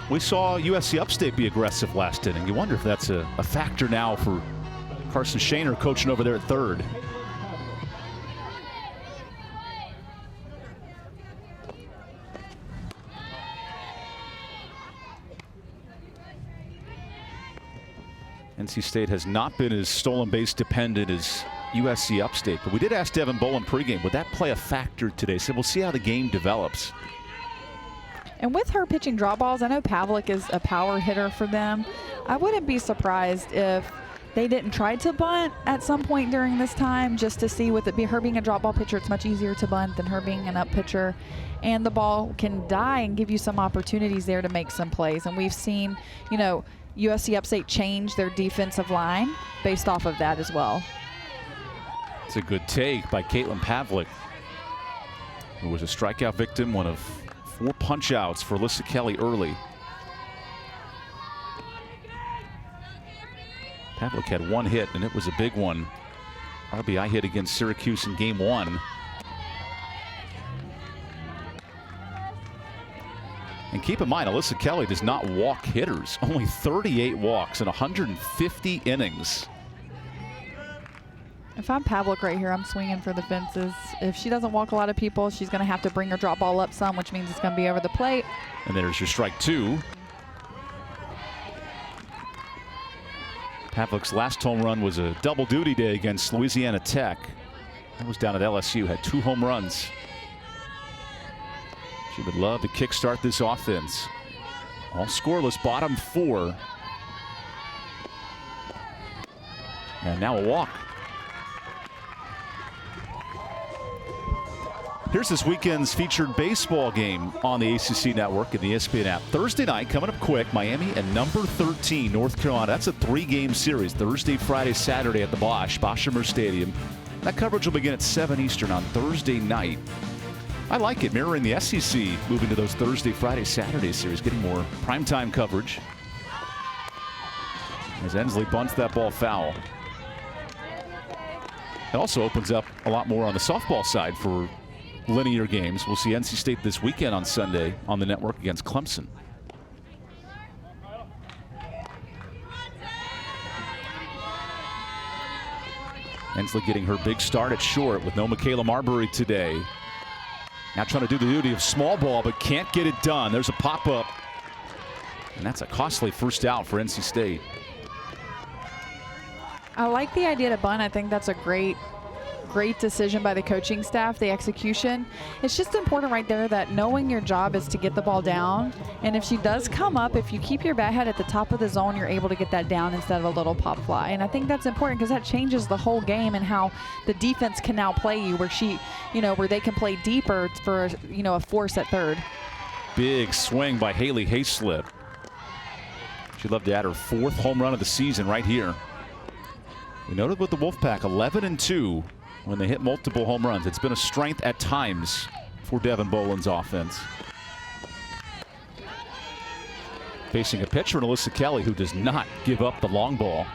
We saw USCUpstate be aggressive last inning. You wonder if that's a factor now for Carson Shaner coaching over there at third. NC State has not been as stolen base dependent as USCUpstate, but we did ask Devin Bowen pregame, would that play a factor today? So we'll see how the game develops. And with her pitching drop balls, I know Pavlik is a power hitter for them. I wouldn't be surprised if they didn't try to bunt at some point during this time, just to see, with her being a drop ball pitcher, it's much easier to bunt than her being an up pitcher. And the ball can die and give you some opportunities there to make some plays. And we've seen, USCUpstate change their defensive line based off of that as well. It's a good take by Caitlin Pavlik, who was a strikeout victim, one of 4 punch outs for Alyssa Kelly early. Pavlik had 1 hit, and it was a big one. RBI hit against Syracuse in game 1. And keep in mind, Alyssa Kelly does not walk hitters. Only 38 walks in 150 innings. If I'm Pavlik right here, I'm swinging for the fences. If she doesn't walk a lot of people, she's going to have to bring her drop ball up some, which means it's going to be over the plate. And there's your strike 2. Pavlik's last home run was a double duty day against Louisiana Tech. That was down at LSU, had 2 home runs. She would love to kickstart this offense. All scoreless, bottom 4. And now a walk. Here's this weekend's featured baseball game on the ACC Network and the ESPN app. Thursday night, coming up quick, Miami and number 13, North Carolina. That's a 3-game series, Thursday, Friday, Saturday at the Boshemer Stadium. That coverage will begin at 7 Eastern on Thursday night. I like it, mirroring the SEC, moving to those Thursday, Friday, Saturday series, getting more primetime coverage. As Ensley bunts that ball foul. It also opens up a lot more on the softball side for linear games. We'll see NC State this weekend on Sunday on the network against Clemson. Ensley getting her big start at short with no Michaela Marbury today. Now trying to do the duty of small ball, but can't get it done. There's a pop-up. And that's a costly first out for NC State. I like the idea to bunt. I think that's a great decision by the coaching staff, the execution. It's just important right there that knowing your job is to get the ball down. And if she does come up, if you keep your bat head at the top of the zone, you're able to get that down instead of a little pop fly. And I think that's important because that changes the whole game and how the defense can now play you, where where they can play deeper for, a force at third. Big swing by Haley Hayslip. She'd love to add her 4th home run of the season right here. We noted with the Wolfpack, 11-2 when they hit multiple home runs. It's been a strength at times for Devin Boland's offense. Facing a pitcher in Alyssa Kelly who does not give up the long ball.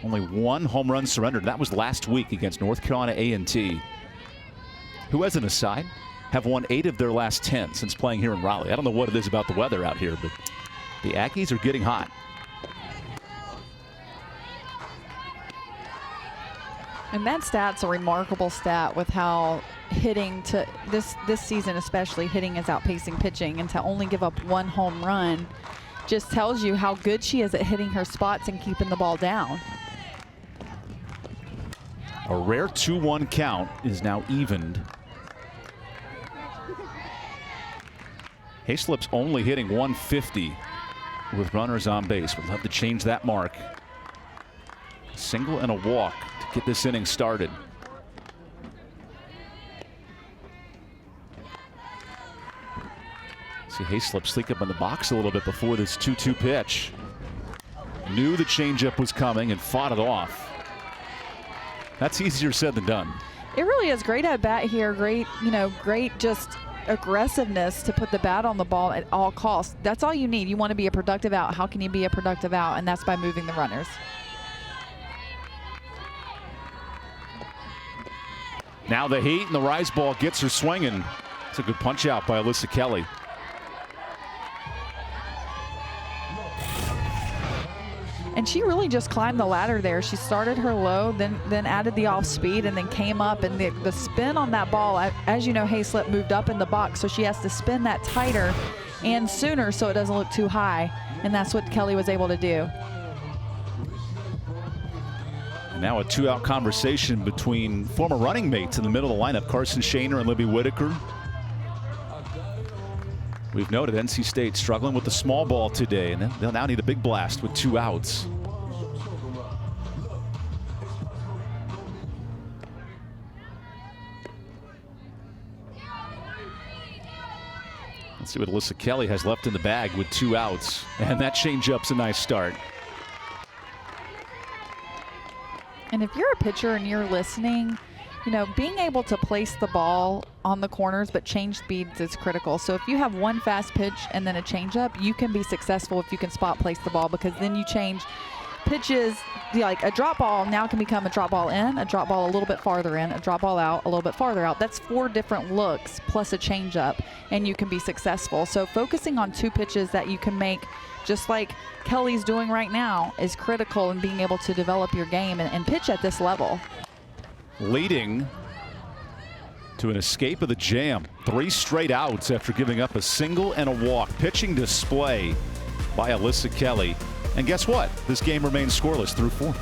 Only 1 home run surrendered. That was last week against North Carolina A&T, who, as an aside, have won 8 of their last 10 since playing here in Raleigh. I don't know what it is about the weather out here, but the Aggies are getting hot. And that stat's a remarkable stat with how hitting to this season, especially hitting is outpacing pitching, and to only give up 1 home run just tells you how good she is at hitting her spots and keeping the ball down. A rare 2-1 count is now evened. Hayslip's only hitting 150 with runners on base. We'll have to change that mark. A single and a walk to get this inning started. See Hayslip sneak up in the box a little bit before this 2-2 pitch. Knew the changeup was coming and fought it off. That's easier said than done. It really is. Great at bat here. Great, great just aggressiveness to put the bat on the ball at all costs. That's all you need. You want to be a productive out. How can you be a productive out? And that's by moving the runners. Now the heat and the rise ball gets her swinging. It's a good punch out by Alyssa Kelly. And she really just climbed the ladder there. She started her low, then added the off speed, and then came up. And the spin on that ball, as you know, Hayslip moved up in the box, so she has to spin that tighter and sooner so it doesn't look too high. And that's what Kelly was able to do. And now a 2-out conversation between former running mates in the middle of the lineup, Carson Shaner and Libby Whitaker. We've noted NC State struggling with the small ball today, and they'll now need a big blast with 2 outs. Let's see what Alyssa Kelly has left in the bag with 2 outs. And that changeup's a nice start. And if you're a pitcher and you're listening, being able to place the ball on the corners but change speeds is critical. So if you have one fast pitch and then a changeup, you can be successful if you can spot place the ball, because then you change pitches. Like a drop ball now can become a drop ball in, a drop ball a little bit farther in, a drop ball out, a little bit farther out. That's 4 different looks plus a changeup, and you can be successful. So focusing on 2 pitches that you can make, just like Kelly's doing right now, is critical in being able to develop your game and pitch at this level. leading to an escape of the jam. 3 straight outs after giving up a single and a walk. Pitching display by Alyssa Kelly. And guess what? This game remains scoreless through 4.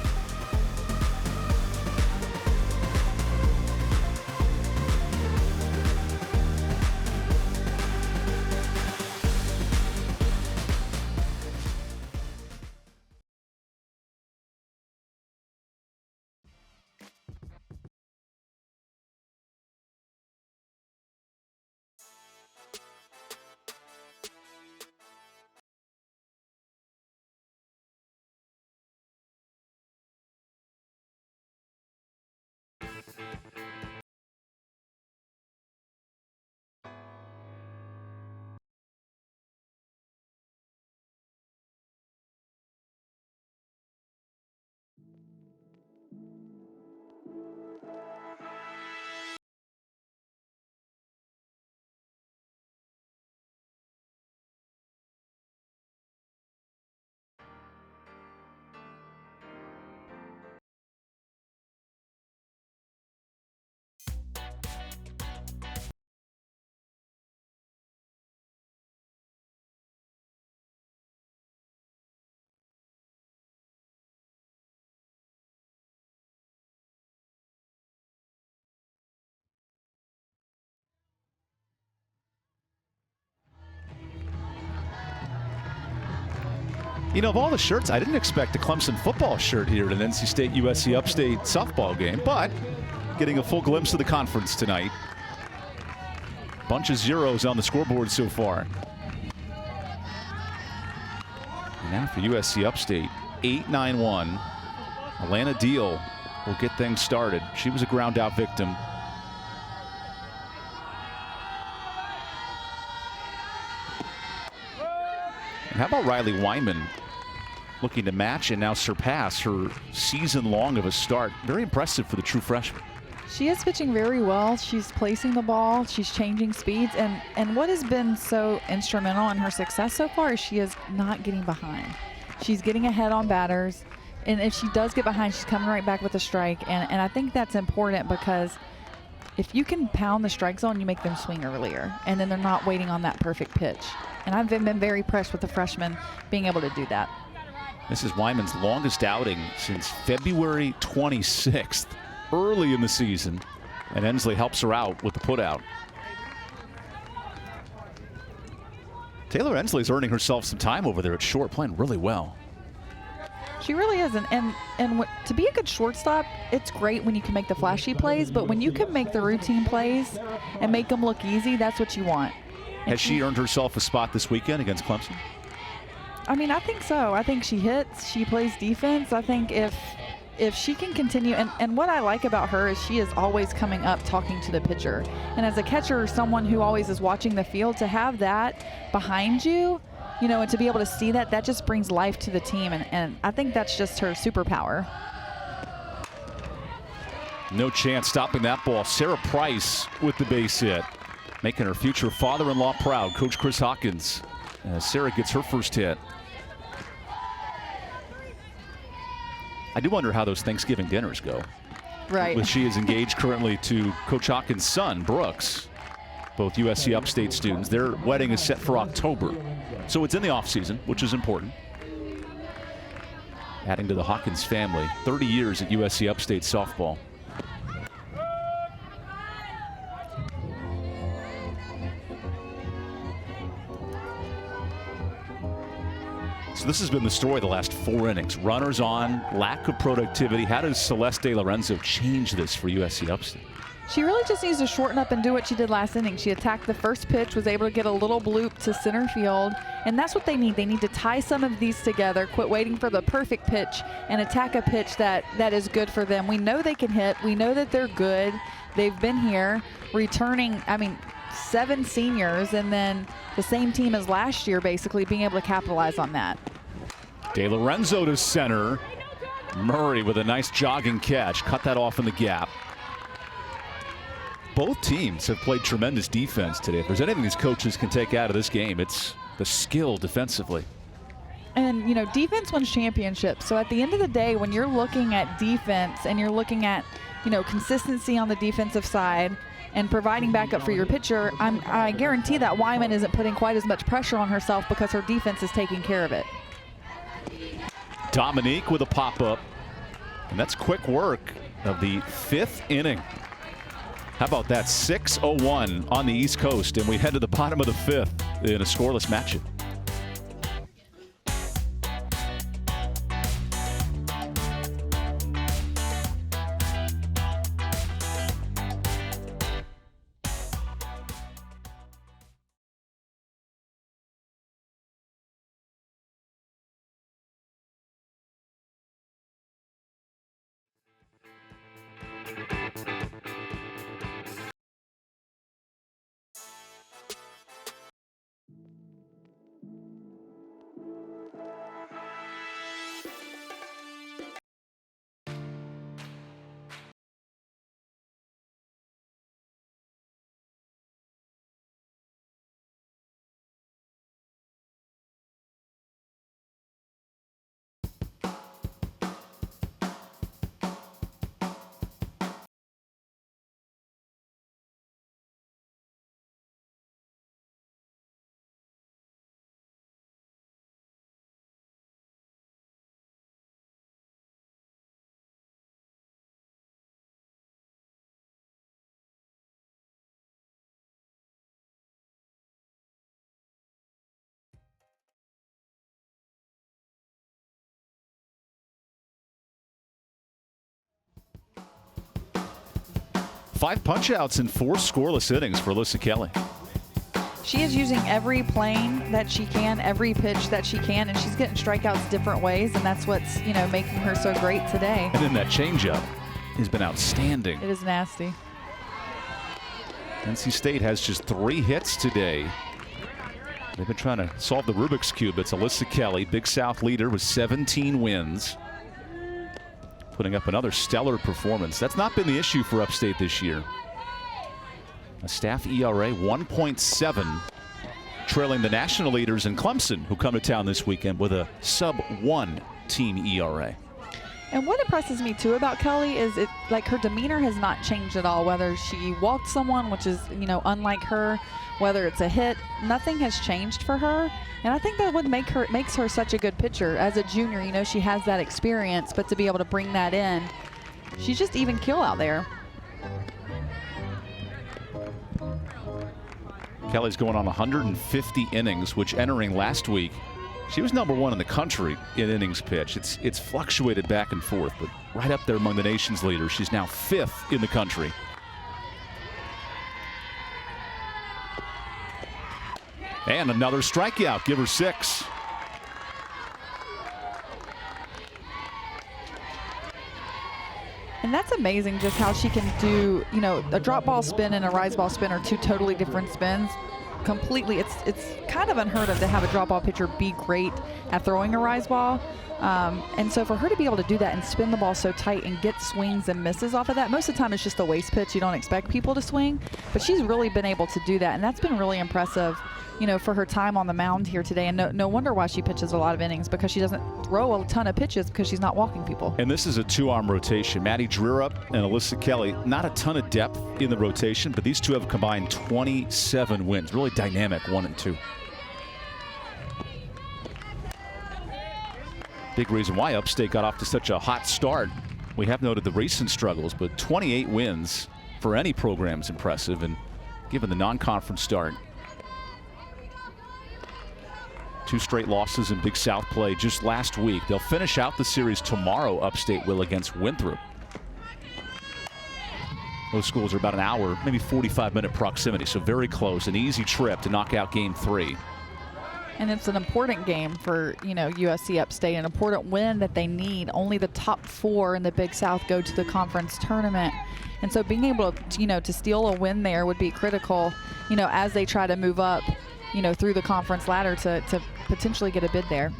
You know, of all the shirts, I didn't expect a Clemson football shirt here at an NC State USC Upstate softball game, but getting a full glimpse of the conference tonight. Bunch of zeros on the scoreboard so far. And now for USC Upstate, 8-9-1. Alana Deal will get things started. She was a ground out victim. And how about Riley Wyman looking to match and now surpass her season long of a start? Very impressive for the true freshman. She is pitching very well. She's placing the ball. She's changing speeds. And what has been so instrumental in her success so far is she is not getting behind. She's getting ahead on batters. And if she does get behind, she's coming right back with a strike. And I think that's important because if you can pound the strike zone, you make them swing earlier. And then they're not waiting on that perfect pitch. And I've been very impressed with the freshman being able to do that. This is Wyman's longest outing since February 26th, early in the season. And Ensley helps her out with the putout. Taylor Ensley's earning herself some time over there at short, playing really well. She really is. To be a good shortstop, it's great when you can make the flashy plays, but when you can make the routine plays and make them look easy, that's what you want. Has she earned herself a spot this weekend against Clemson? I mean, I think so. I think she hits, she plays defense. I think if she can continue, and what I like about her is she is always coming up talking to the pitcher. And as a catcher, someone who always is watching the field, to have that behind you, you know, and to be able to see that, that just brings life to the team. And I think that's just her superpower. No chance stopping that ball. Sarah Price with the base hit, making her future father-in-law proud, Coach Chris Hawkins, as Sarah gets her first hit. I do wonder how those Thanksgiving dinners go. Right. She is engaged currently to Coach Hawkins' son, Brooks, both USC Upstate students. Their wedding is set for October. So it's in the offseason, which is important. Adding to the Hawkins family, 30 years at USC Upstate softball. So this has been the story the last 4 innings. Runners on, lack of productivity. How does Celeste De Lorenzo change this for USC Upstate? She really just needs to shorten up and do what she did last inning. She attacked the first pitch, was able to get a little bloop to center field, and that's what they need. They need to tie some of these together, quit waiting for the perfect pitch, and attack a pitch that is good for them. We know they can hit. We know that they're good. They've been here returning, 7 seniors, and then the same team as last year, basically being able to capitalize on that. De Lorenzo to center. Murray with a nice jogging catch. Cut that off in the gap. Both teams have played tremendous defense today. If there's anything these coaches can take out of this game, it's the skill defensively. And, you know, defense wins championships. So at the end of the day, when you're looking at defense and you're looking at, you know, consistency on the defensive side and providing backup for your pitcher, I guarantee that Wyman isn't putting quite as much pressure on herself because her defense is taking care of it. Dominique with a pop-up. And that's quick work of the 5th inning. How about that? 6:01 on the East Coast, and we head to the bottom of the 5th in a scoreless matchup. Five punch-outs in 4 scoreless innings for Alyssa Kelly. She is using every plane that she can, every pitch that she can, and she's getting strikeouts different ways, and that's what's, you know, making her so great today. And then that changeup has been outstanding. It is nasty. NC State has just 3 hits today. They've been trying to solve the Rubik's Cube. It's Alyssa Kelly, Big South leader with 17 wins. Putting up another stellar performance. That's not been the issue for Upstate this year. A staff ERA 1.7, trailing the national leaders in Clemson, who come to town this weekend with a sub-1 team ERA. And what impresses me too about Kelly is like her demeanor has not changed at all. Whether she walked someone, which is, you know, unlike her, whether it's a hit, nothing has changed for her. And I think that would makes her such a good pitcher. As a junior, you know, she has that experience, but to be able to bring that in, she's just even kill out there. Kelly's going on 150 innings, which entering last week, she was #1 in the country in innings pitched. It's fluctuated back and forth, but right up there among the nation's leaders. She's now 5th in the country. And another strikeout, give her 6. And that's amazing just how she can do, you know, a drop ball spin and a rise ball spin are 2 totally different spins. Completely, it's kind of unheard of to have a drop ball pitcher be great at throwing a rise ball. And so for her to be able to do that and spin the ball so tight and get swings and misses off of that, most of the time it's just a waste pitch. You don't expect people to swing, but she's really been able to do that, and that's been really impressive, you know, for her time on the mound here today. And no wonder why she pitches a lot of innings, because she doesn't throw a ton of pitches because she's not walking people. And this is a 2-arm rotation. Maddie Dreerup and Alyssa Kelly, not a ton of depth in the rotation, but these two have combined 27 wins. Really dynamic 1 and 2. Big reason why Upstate got off to such a hot start. We have noted the recent struggles, but 28 wins for any program is impressive, and given the non-conference start. 2 straight losses in Big South play just last week. They'll finish out the series tomorrow, Upstate will, against Winthrop. Those schools are about an hour, maybe 45-minute proximity, so very close. An easy trip to knock out Game 3. And it's an important game for, you know, USC Upstate, an important win that they need. Only the top 4 in the Big South go to the conference tournament. And so being able to, you know, to steal a win there would be critical, you know, as they try to move up, you know, through the conference ladder to potentially get a bid there.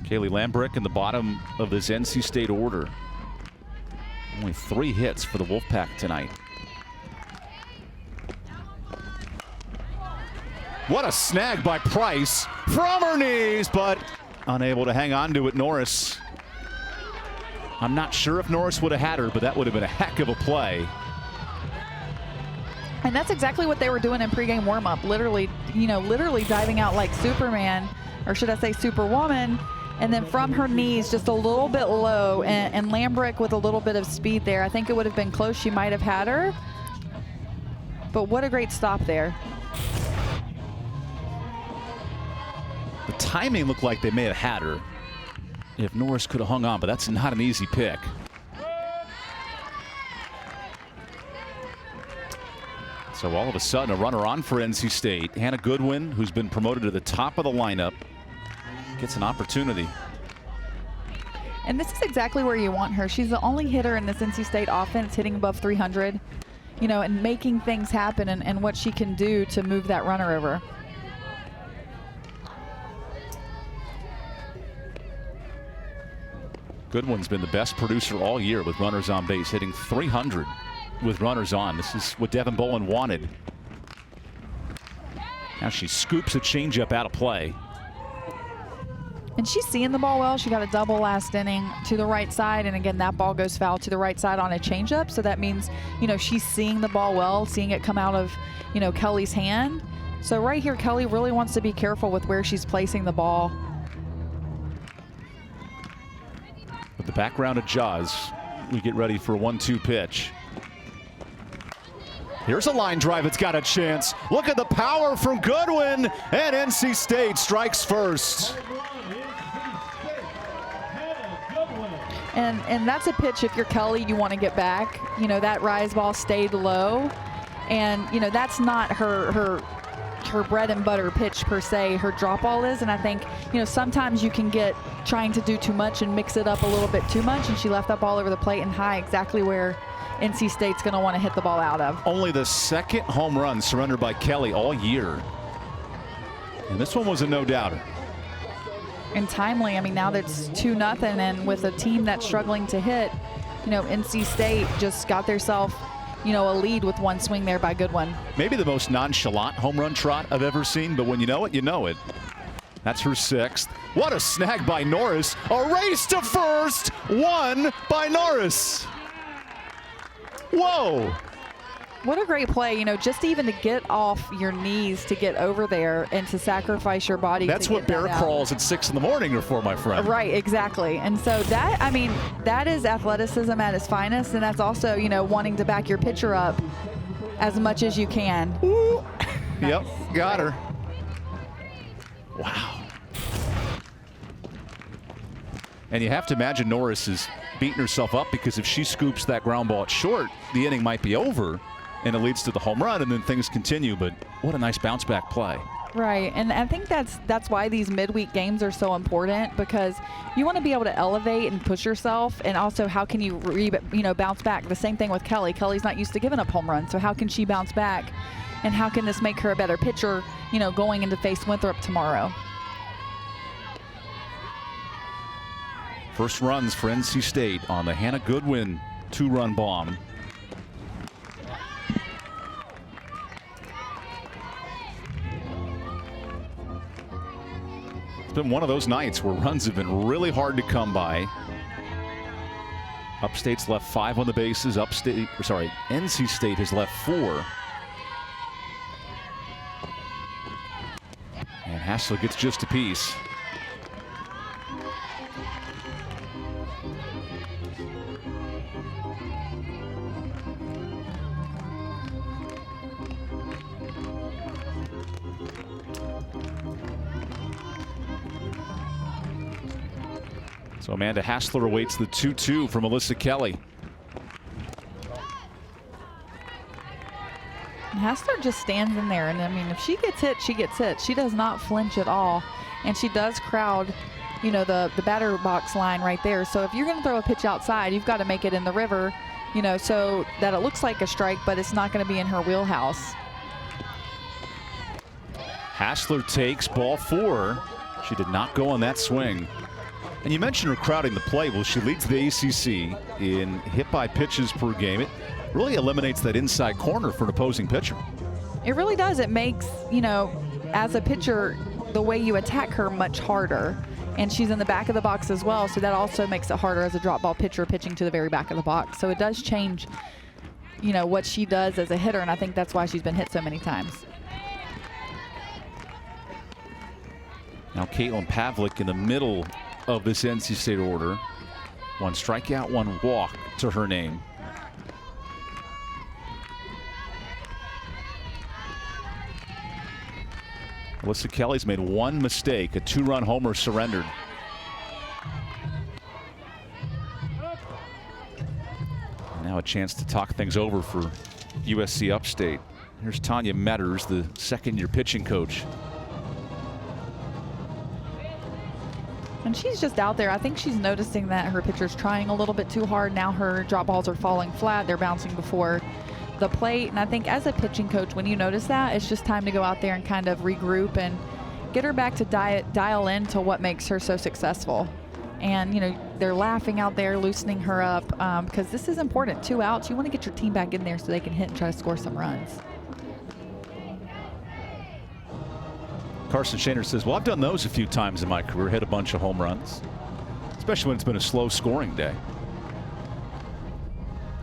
Kaylee Lambrick in the bottom of this NC State order. Only 3 hits for the Wolfpack tonight. What a snag by Price from her knees, but unable to hang on to it, Norris. I'm not sure if Norris would have had her, but that would have been a heck of a play. And that's exactly what they were doing in pregame warm-up. Literally, literally diving out like Superman, or should I say Superwoman, and then from her knees just a little bit low, and Lambrick with a little bit of speed there. I think it would have been close. She might have had her. But what a great stop there. The timing looked like they may have had her if Norris could have hung on, but that's not an easy pick. So all of a sudden, a runner on for NC State. Hannah Goodwin, who's been promoted to the top of the lineup, gets an opportunity. And this is exactly where you want her. She's the only hitter in this NC State offense hitting above 300, and making things happen, and what she can do to move that runner over. Goodwin's been the best producer all year with runners on base, hitting 300 with runners on. This is what Devin Bowen wanted. Now she scoops a changeup out of play. And she's seeing the ball well. She got a double last inning to the right side, and again, that ball goes foul to the right side on a changeup. So that means, she's seeing the ball well, seeing it come out of, Kelly's hand. So right here, Kelly really wants to be careful with where she's placing the ball. With the background of Jaws, we get ready for a 1-2 pitch. Here's a line drive. It's got a chance. Look at the power from Goodwin, and NC State strikes first. And that's a pitch, if you're Kelly, you want to get back. That rise ball stayed low, and that's not her bread and butter pitch per se. Her drop ball is, and I think sometimes you can get trying to do too much and mix it up a little bit too much, and she left that ball over the plate and high, exactly where NC State's going to want to hit the ball out of. Only the second home run surrendered by Kelly all year, and this one was a no-doubter. And timely. I mean, now that's 2-0, and with a team that's struggling to hit, NC State just got themselves, a lead with one swing there by Goodwin. Maybe the most nonchalant home run trot I've ever seen, but when you know it, you know it. That's her 6th. What a snag by Norris. A race to first, won by Norris. Whoa. What a great play, just even to get off your knees to get over there and to sacrifice your body. That's what bear crawls at 6 in the morning are for, my friend. Right, exactly. And so that is athleticism at its finest, and that's also, wanting to back your pitcher up as much as you can. Ooh. Nice. Yep, got her. Wow. And you have to imagine Norris is beating herself up, because if she scoops that ground ball at short, the inning might be over, and it leads to the home run, and then things continue. But what a nice bounce back play. Right, and I think that's why these midweek games are so important, because you want to be able to elevate and push yourself, and also how can you bounce back. The same thing with Kelly. Kelly's not used to giving up home runs, so how can she bounce back, and how can this make her a better pitcher, going into face Winthrop tomorrow. First runs for NC State on the Hannah Goodwin 2-run bomb. It's been one of those nights where runs have been really hard to come by. Upstate's left 5 on the bases. NC State has left 4. And Hassler gets just a piece. So Amanda Hassler awaits the 2-2 from Alyssa Kelly. Hassler just stands in there, and I mean, if she gets hit, she gets hit. She does not flinch at all, and she does crowd, the batter box line right there. So if you're going to throw a pitch outside, you've got to make it in the river, so that it looks like a strike, but it's not going to be in her wheelhouse. Hassler takes ball 4. She did not go on that swing. And you mentioned her crowding the play. Well, she leads the ACC in hit by pitches per game. It really eliminates that inside corner for an opposing pitcher. It really does. It makes, as a pitcher, the way you attack her much harder. And she's in the back of the box as well, so that also makes it harder as a drop ball pitcher pitching to the very back of the box. So it does change, you know, what she does as a hitter, and I think that's why she's been hit so many times. Now Caitlin Pavlik in the middle of this NC State order. 1 strikeout, 1 walk to her name. Alyssa Kelly's made 1 mistake, a 2-run homer surrendered. Now a chance to talk things over for USC Upstate. Here's Tanya Metters, the second-year pitching coach. And she's just out there. I think she's noticing that her pitcher's trying a little bit too hard. Now her drop balls are falling flat. They're bouncing before the plate. And I think as a pitching coach, when you notice that, it's just time to go out there and kind of regroup and get her back to dial into what makes her so successful. And, you know, they're laughing out there, loosening her up, because this is important. 2 outs. You want to get your team back in there so they can hit and try to score some runs. Carson Shaner says, well, I've done those a few times in my career, hit a bunch of home runs, especially when it's been a slow scoring day.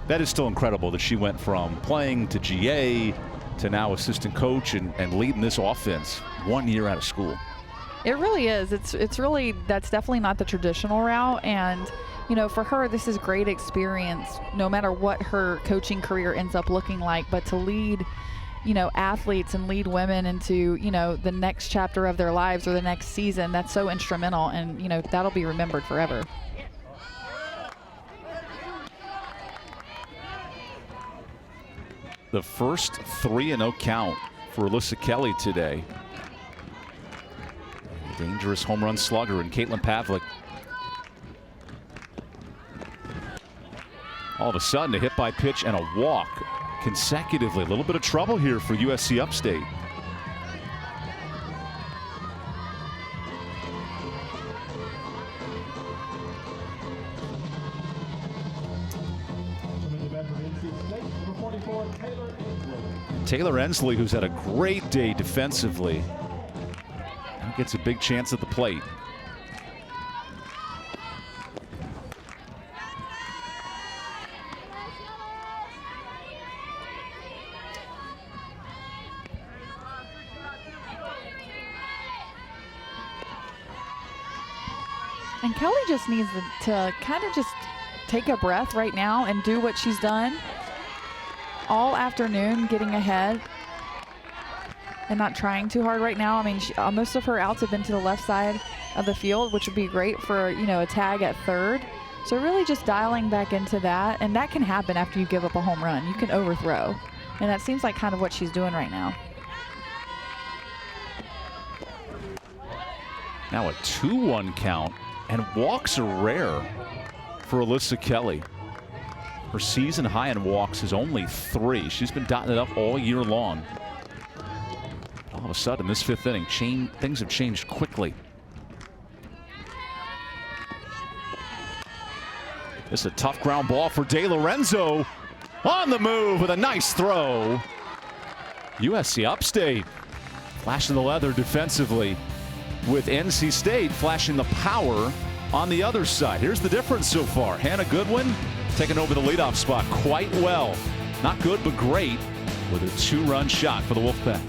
That is still incredible that she went from playing to GA to now assistant coach and leading this offense 1 year out of school. It really is. It's really, that's definitely not the traditional route. And, you know, for her, this is great experience no matter what her coaching career ends up looking like. But to lead, you know, athletes and lead women into, you know, the next chapter of their lives or the next season, that's so instrumental. And, you know, that'll be remembered forever. The first 3-0 count for Alyssa Kelly today. Dangerous home run slugger in Caitlin Pavlik. All of a sudden, a hit by pitch and a walk consecutively. A little bit of trouble here for USC Upstate. Taylor Ensley, who's had a great day defensively, now gets a big chance at the plate. And Kelly just needs to kind of just take a breath right now and do what she's done all afternoon, getting ahead and not trying too hard right now. I mean, most of her outs have been to the left side of the field, which would be great for, you know, a tag at third. So really just dialing back into that, and that can happen after you give up a home run. You can overthrow, and that seems like kind of what she's doing right now. Now a 2-1 count, and walks are rare for Alyssa Kelly. Her season high in walks is only 3. She's been dotting it up all year long. All of a sudden, this 5th inning, things have changed quickly. This is a tough ground ball for De Lorenzo. On the move with a nice throw. USC Upstate flashing the leather defensively, with NC State flashing the power on the other side. Here's the difference so far. Hannah Goodwin taking over the leadoff spot quite well. Not good, but great, with a 2-run shot for the Wolfpack.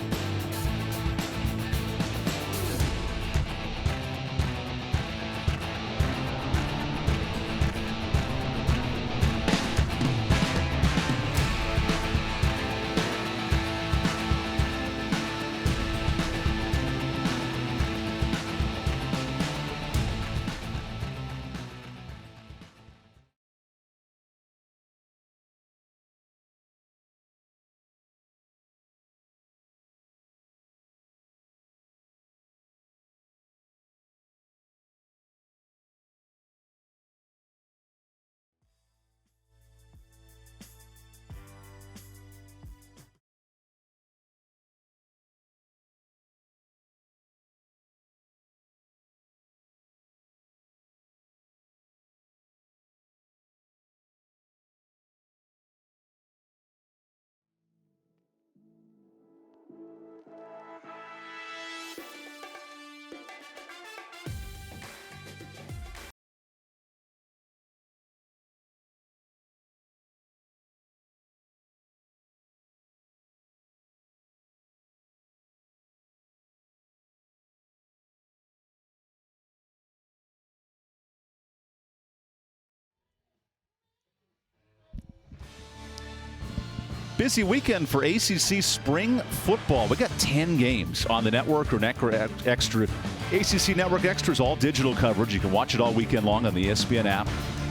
Busy weekend for ACC spring football. We got 10 games on the network or Network Extra. ACC Network Extra is all digital coverage. You can watch it all weekend long on the ESPN app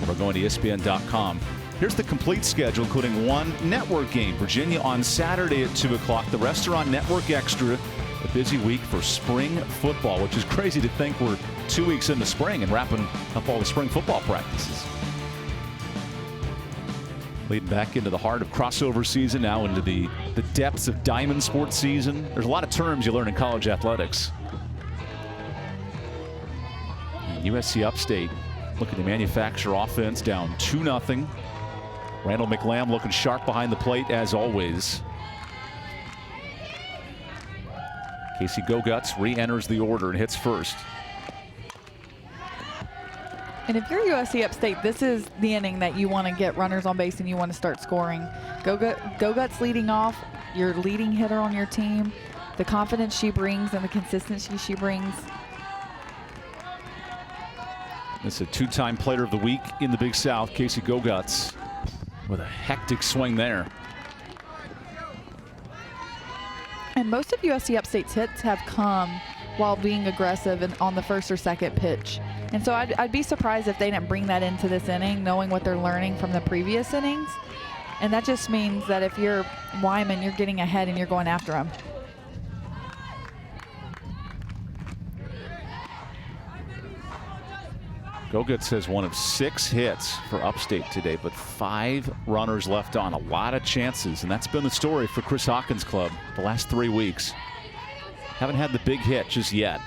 or going to ESPN.com. Here's the complete schedule, including one network game. Virginia on Saturday at 2 o'clock. The rest are on Network Extra. A busy week for spring football, which is crazy to think we're 2 weeks into spring and wrapping up all the spring football practices. Leading back into the heart of crossover season, now into the depths of diamond sports season. There's a lot of terms you learn in college athletics. And USCUpstate looking to manufacture offense, down 2-0. Randall McLam looking sharp behind the plate as always. Casey Goguts re-enters the order and hits first. And if you're USCUpstate, this is the inning that you want to get runners on base and you want to start scoring. Goguts leading off, your leading hitter on your team, the confidence she brings and the consistency she brings. It's a two-time player of the week in the Big South, Casey Goguts, with a hectic swing there. And most of USCUpstate's hits have come while being aggressive and on the first or second pitch. And so I'd be surprised if they didn't bring that into this inning, knowing what they're learning from the previous innings. And that just means that if you're Wyman, you're getting ahead and you're going after them. Goguts has one of 6 hits for Upstate today, but 5 runners left on. A lot of chances, and that's been the story for Chris Hawkins' club the last 3 weeks. Haven't had the big hit just yet.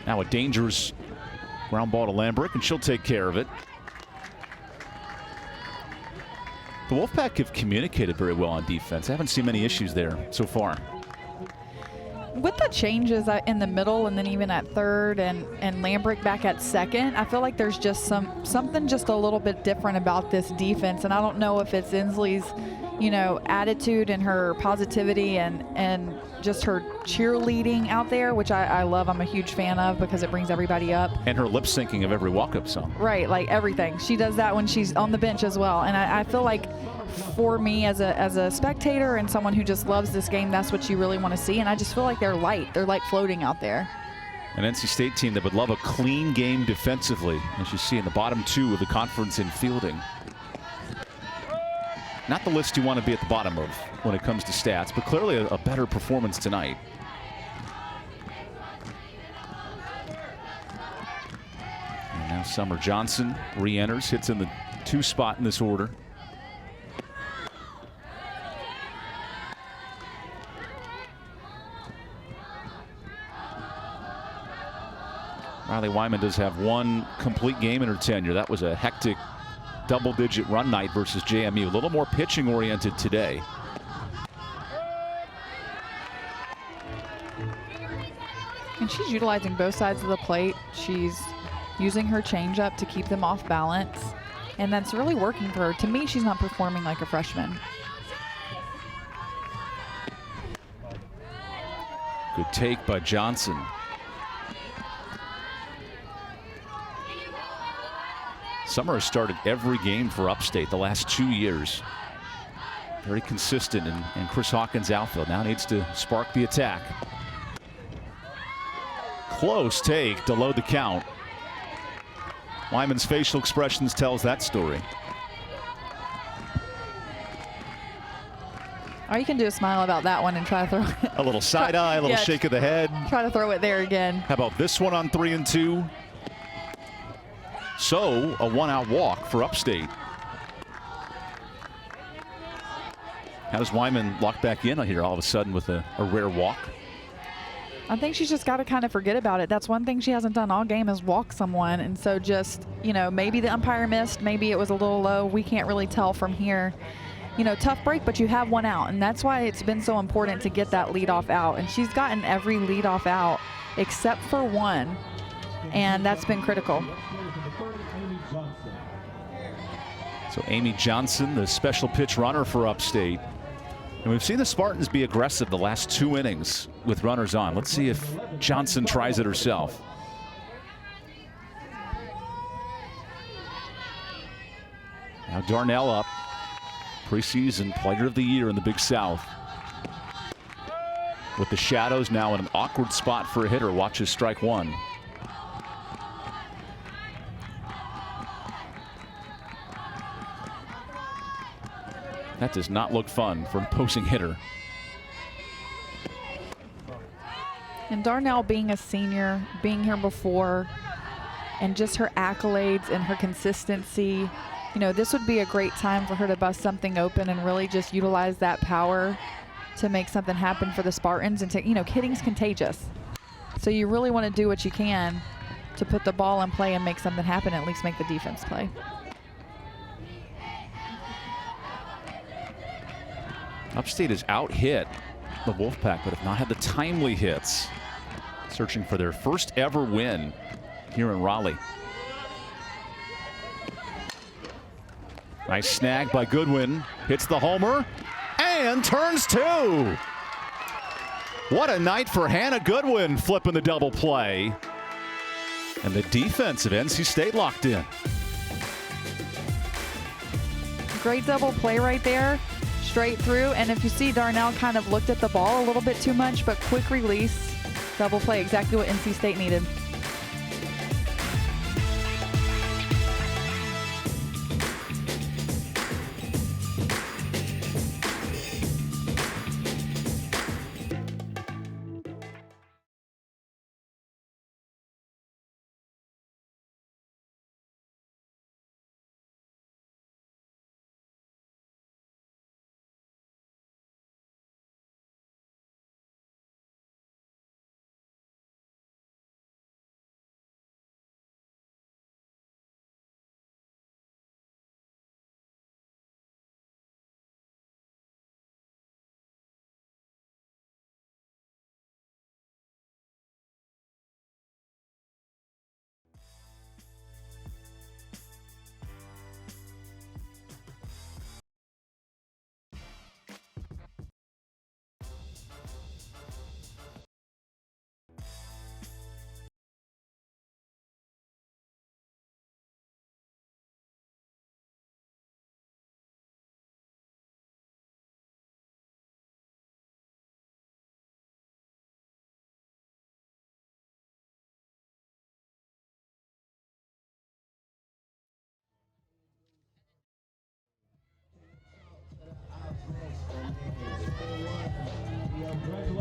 Now a dangerous ground ball to Lambrick, and she'll take care of it. The Wolfpack have communicated very well on defense. I haven't seen many issues there so far. With the changes in the middle and then even at third and Lambrick back at second, I feel like there's just something just a little bit different about this defense. And I don't know if it's Inslee's, attitude and her positivity and just her cheerleading out there, which I love. I'm a huge fan of because it brings everybody up. And her lip syncing of every walk-up song. Right, like everything. She does that when she's on the bench as well. And I feel like for me as a spectator and someone who just loves this game, that's what you really want to see. And I just feel like they're light. They're like floating out there. An NC State team that would love a clean game defensively, as you see in the bottom 2 of the conference in fielding. Not the list you want to be at the bottom of when it comes to stats, but clearly a better performance tonight. And now Summer Johnson re-enters, hits in the 2 spot in this order. Riley Wyman does have 1 complete game in her tenure. That was a hectic double-digit run night versus JMU. A little more pitching-oriented today. And she's utilizing both sides of the plate. She's using her changeup to keep them off balance. And that's really working for her. To me, she's not performing like a freshman. Good take by Johnson. Summer has started every game for Upstate the last 2 years. Very consistent in Chris Hawkins' outfield. Now needs to spark the attack. Close take to load the count. Wyman's facial expressions tells that story. Or you can do a smile about that one and try to throw it. A little side eye, a little shake of the head. Try to throw it there again. How about this one on 3-2? So a 1-out walk for Upstate. How does Wyman lock back in here all of a sudden with a rare walk? I think she's just got to kind of forget about it. That's one thing she hasn't done all game is walk someone. And so just, maybe the umpire missed. Maybe it was a little low. We can't really tell from here. Tough break, but you have 1 out. And that's why it's been so important to get that leadoff out. And she's gotten every leadoff out except for 1. And that's been critical. So Amy Johnson, the special pitch runner for Upstate. And we've seen the Spartans be aggressive the last 2 innings with runners on. Let's see if Johnson tries it herself. Now Darnell up. Preseason Player of the Year in the Big South. With the shadows now in an awkward spot for a hitter. Watch his strike one. That does not look fun for an opposing hitter. And Darnell being a senior, being here before, and just her accolades and her consistency, you know, this would be a great time for her to bust something open and really just utilize that power to make something happen for the Spartans. And, you know, hitting's contagious. So you really want to do what you can to put the ball in play and make something happen, at least make the defense play. Upstate has out-hit the Wolfpack, but have not had the timely hits. Searching for their first ever win here in Raleigh. Nice snag by Goodwin. Hits the homer and turns two. What a night for Hannah Goodwin, flipping the double play. And the defense of NC State locked in. Great double play right there. Straight through, and if you see, Darnell kind of looked at the ball a little bit too much, but quick release, double play, exactly what NC State needed.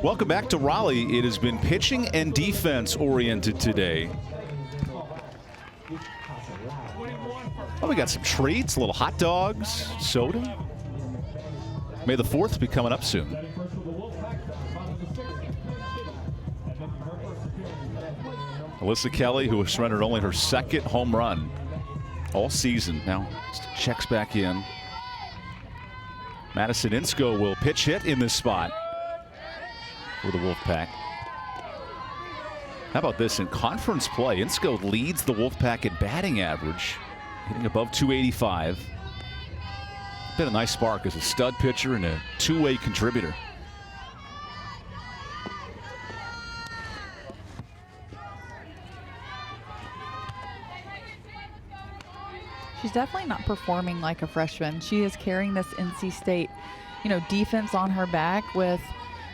Welcome back to Raleigh. It has been pitching and defense oriented today. Oh, we got some treats, little hot dogs, soda. May the 4th be coming up soon. Alyssa Kelly, who has surrendered only her 2nd home run all season, now checks back in. Madison Insko will pitch hit in this spot for the Wolfpack. How about this in conference play? Insko leads the Wolfpack in batting average, hitting above 285. Been a nice spark as a stud pitcher and a two-way contributor. She's definitely not performing like a freshman. She is carrying this NC State, you know, defense on her back with,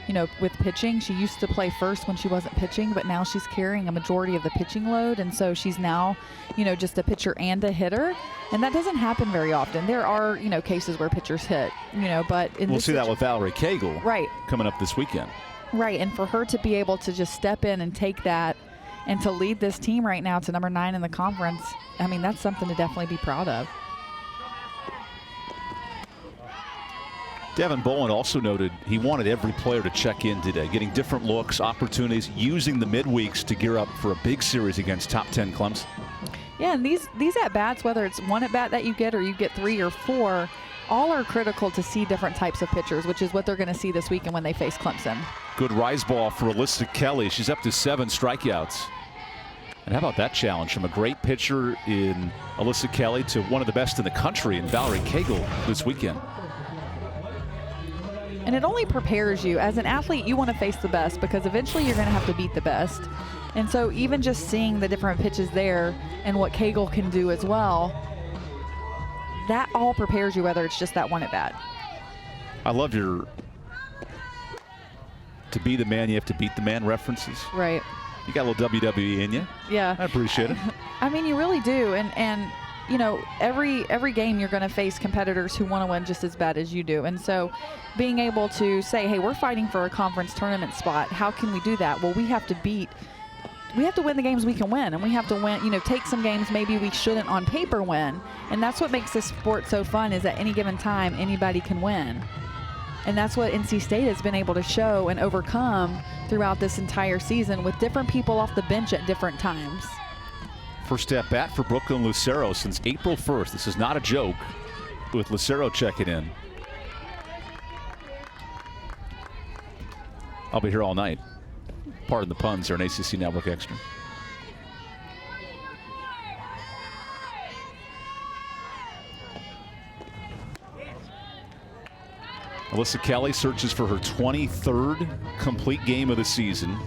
you know, with pitching. She used to play first when she wasn't pitching, but now she's carrying a majority of the pitching load. And so she's now, you know, just a pitcher and a hitter. And that doesn't happen very often. There are, you know, cases where pitchers hit, you know, but we'll see that with Valerie Cagle right coming up this weekend. Right. And for her to be able to just step in and take that and to lead this team right now to number 9 in the conference, I mean, that's something to definitely be proud of. Devin Bowen also noted he wanted every player to check in today, getting different looks, opportunities, using the midweeks to gear up for a big series against top 10 Clemson. Yeah, and these at-bats, whether it's one at-bat that you get or you get 3 or 4, all are critical to see different types of pitchers, which is what they're going to see this weekend when they face Clemson. Good rise ball for Alyssa Kelly. She's up to 7 strikeouts. And how about that challenge from a great pitcher in Alyssa Kelly to one of the best in the country in Valerie Cagle this weekend. And it only prepares you. As an athlete, you want to face the best because eventually you're going to have to beat the best. And so even just seeing the different pitches there and what Cagle can do as well, that all prepares you, whether it's just that one at bat. I love your to be the man, you have to beat the man references. Right. You got a little WWE in you. Yeah. I appreciate it. I mean, you really do. And you know, every game you're going to face competitors who want to win just as bad as you do. And so being able to say, hey, we're fighting for a conference tournament spot. How can we do that? Well, we have to win the games we can win, and we have to win, you know, take some games maybe we shouldn't on paper win. And that's what makes this sport so fun, is at any given time, anybody can win. And that's what NC State has been able to show and overcome throughout this entire season, with different people off the bench at different times. First at bat for Brooklyn Lucero since April 1st. This is not a joke, with Lucero checking in. I'll be here all night. Pardon the puns here on ACC Network Extra. Alyssa Kelly searches for her 23rd complete game of the season.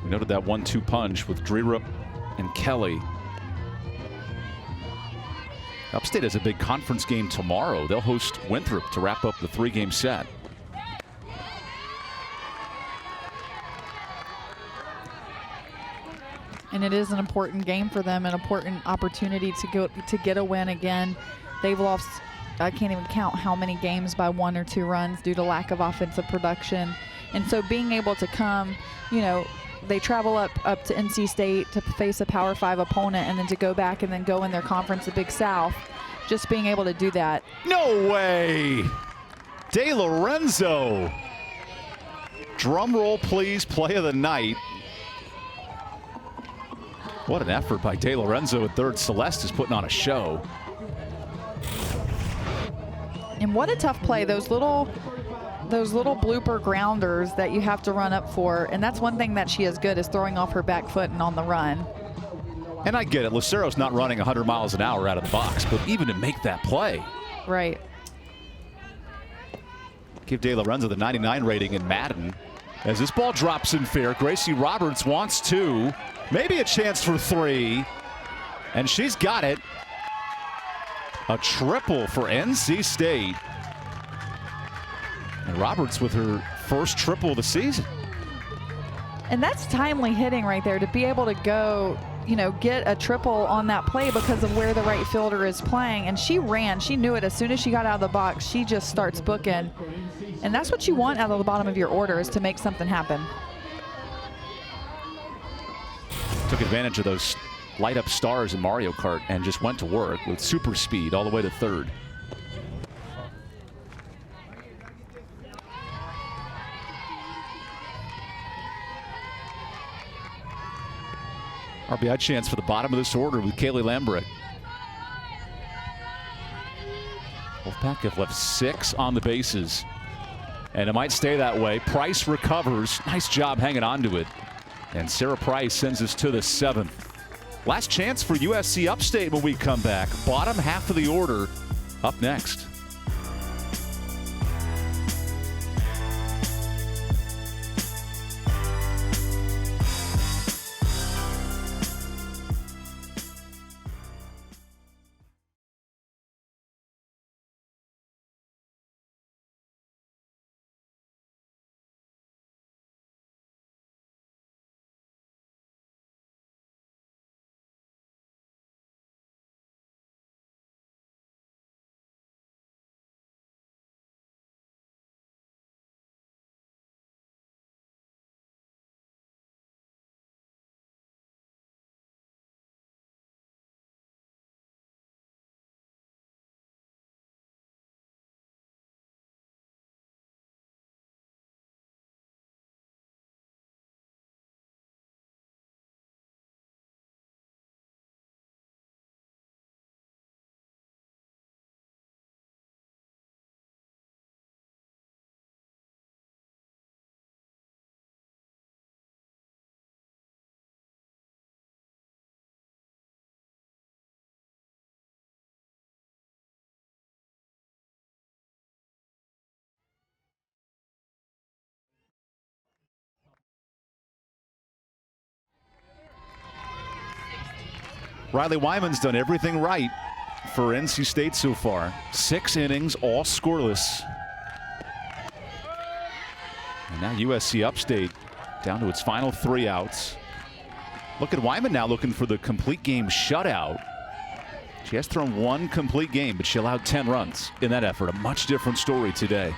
We noted that 1-2 punch with Dreerup and Kelly. Upstate has a big conference game tomorrow. They'll host Winthrop to wrap up the 3-game set. And it is an important game for them, an important opportunity to get a win again. They've lost, I can't even count how many games by 1 or 2 runs due to lack of offensive production. And so being able to come, you know, they travel up to NC State to face a Power 5 opponent, and then to go back and then go in their conference, the Big South. Just being able to do that. No way! De Lorenzo. Drum roll, please. Play of the night. What an effort by De Lorenzo at third. Celeste is putting on a show. And what a tough play. Those little blooper grounders that you have to run up for. And that's one thing that she is good, is throwing off her back foot and on the run. And I get it. Lucero's not running 100 miles an hour out of the box, but even to make that play. Right. Give De Lorenzo the 99 rating in Madden. As this ball drops in fair, Gracie Roberts wants 2. Maybe a chance for 3. And she's got it. A triple for NC State. And Roberts with her first triple of the season. And that's timely hitting right there, to be able to go, you know, get a triple on that play because of where the right fielder is playing. And she ran. She knew it. As soon as she got out of the box, she just starts booking. And that's what you want out of the bottom of your order, is to make something happen. Took advantage of those light up stars in Mario Kart and just went to work with super speed all the way to third. RBI chance for the bottom of this order with Kaylee Lambrecht. Wolfpack have left 6 on the bases, and it might stay that way. Price recovers. Nice job hanging on to it. And Sarah Price sends us to the 7th. Last chance for USC Upstate when we come back. Bottom half of the order up next. Riley Wyman's done everything right for NC State so far. 6 innings, all scoreless. And now USCUpstate down to its final 3 outs. Look at Wyman now looking for the complete game shutout. She has thrown 1 complete game, but she allowed 10 runs in that effort. A much different story today.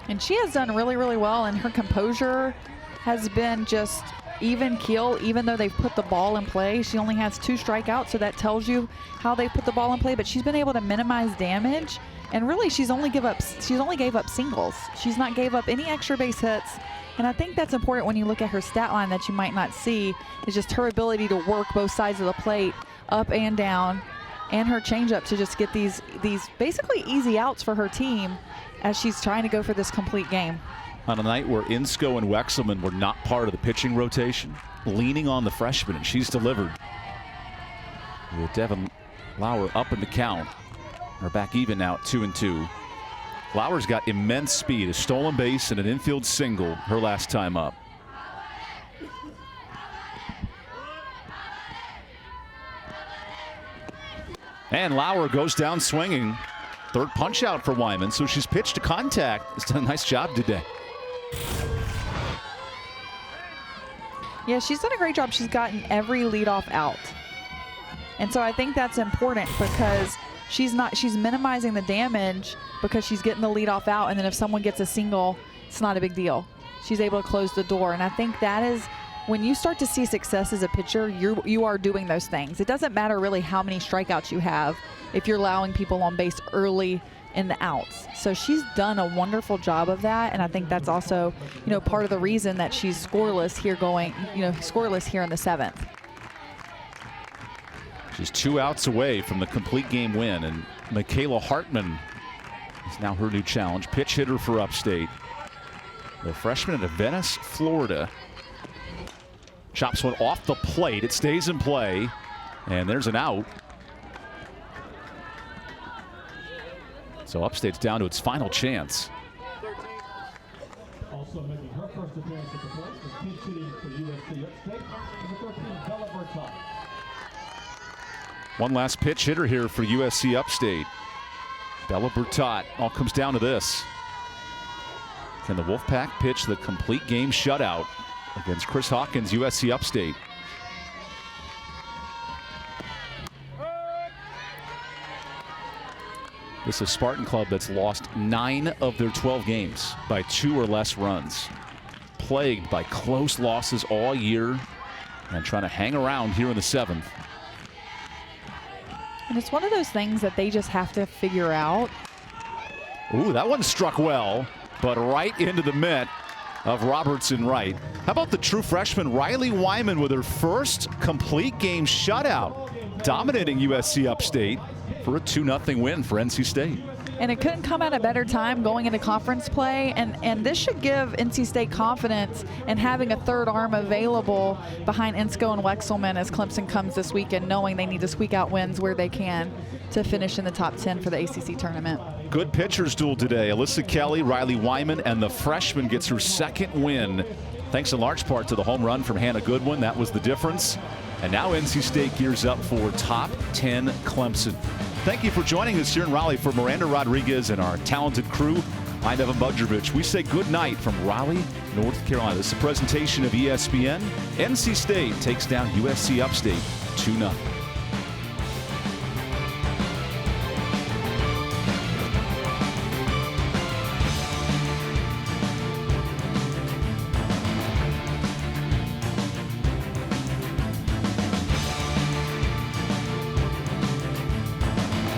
And she has done really, really well, and her composure has been just even keel, even though they've put the ball in play. She only has 2 strikeouts, so that tells you how they put the ball in play, but she's been able to minimize damage. And really, she's only gave up singles. She's not gave up any extra base hits. And I think that's important when you look at her stat line that you might not see, is just her ability to work both sides of the plate, up and down, and her changeup to just get these basically easy outs for her team as she's trying to go for this complete game. On a night where Insco and Wexelman were not part of the pitching rotation, leaning on the freshman, and she's delivered. With Devin Lauer up in the count. We're back even now at 2-2. Lauer's got immense speed, a stolen base and an infield single her last time up. And Lauer goes down swinging. 3rd punch out for Wyman, so she's pitched to contact. It's done a nice job today. Yeah, she's done a great job. She's gotten every leadoff out. And so I think that's important because she's minimizing the damage because she's getting the leadoff out, and then if someone gets a single, it's not a big deal. She's able to close the door, and I think that is when you start to see success as a pitcher, you are doing those things. It doesn't matter really how many strikeouts you have if you're allowing people on base early in the outs. So she's done a wonderful job of that, and I think that's also, part of the reason that she's scoreless here scoreless here in the 7th. She's 2 outs away from the complete game win, and Michaela Hartman is now her new challenge. Pitch hitter for Upstate. The freshman out of Venice, Florida. Chops one off the plate. It stays in play, and there's an out. So Upstate's down to its final chance. Also making her first appearance at the plate was pinch hitting for USCUpstate, number 13, Bella Bertot. One last pitch hitter here for USCUpstate. Bella Bertot. All comes down to this. Can the Wolfpack pitch the complete game shutout against Chris Hawkins, USCUpstate? This is a Spartan club that's lost 9 of their 12 games by 2 or less runs. Plagued by close losses all year and trying to hang around here in the 7th. And it's one of those things that they just have to figure out. Ooh, that one struck well, but right into the mitt of Robertson Wright. How about the true freshman Riley Wyman with her first complete game shutout, dominating USCUpstate for a 2-0 win for NC State. And it couldn't come at a better time going into conference play, and this should give NC State confidence in having a 3rd arm available behind Insco and Wexelman as Clemson comes this weekend, knowing they need to squeak out wins where they can to finish in the top 10 for the ACC tournament. Good pitchers duel today. Alyssa Kelly, Riley Wyman, and the freshman gets her 2nd win, thanks in large part to the home run from Hannah Goodwin. That was the difference. And now NC State gears up for top 10 Clemson. Thank you for joining us here in Raleigh. For Miranda Rodriguez and our talented crew, I'm Evan Budrovich. We say good night from Raleigh, North Carolina. This is a presentation of ESPN. NC State takes down USCUpstate 2-0.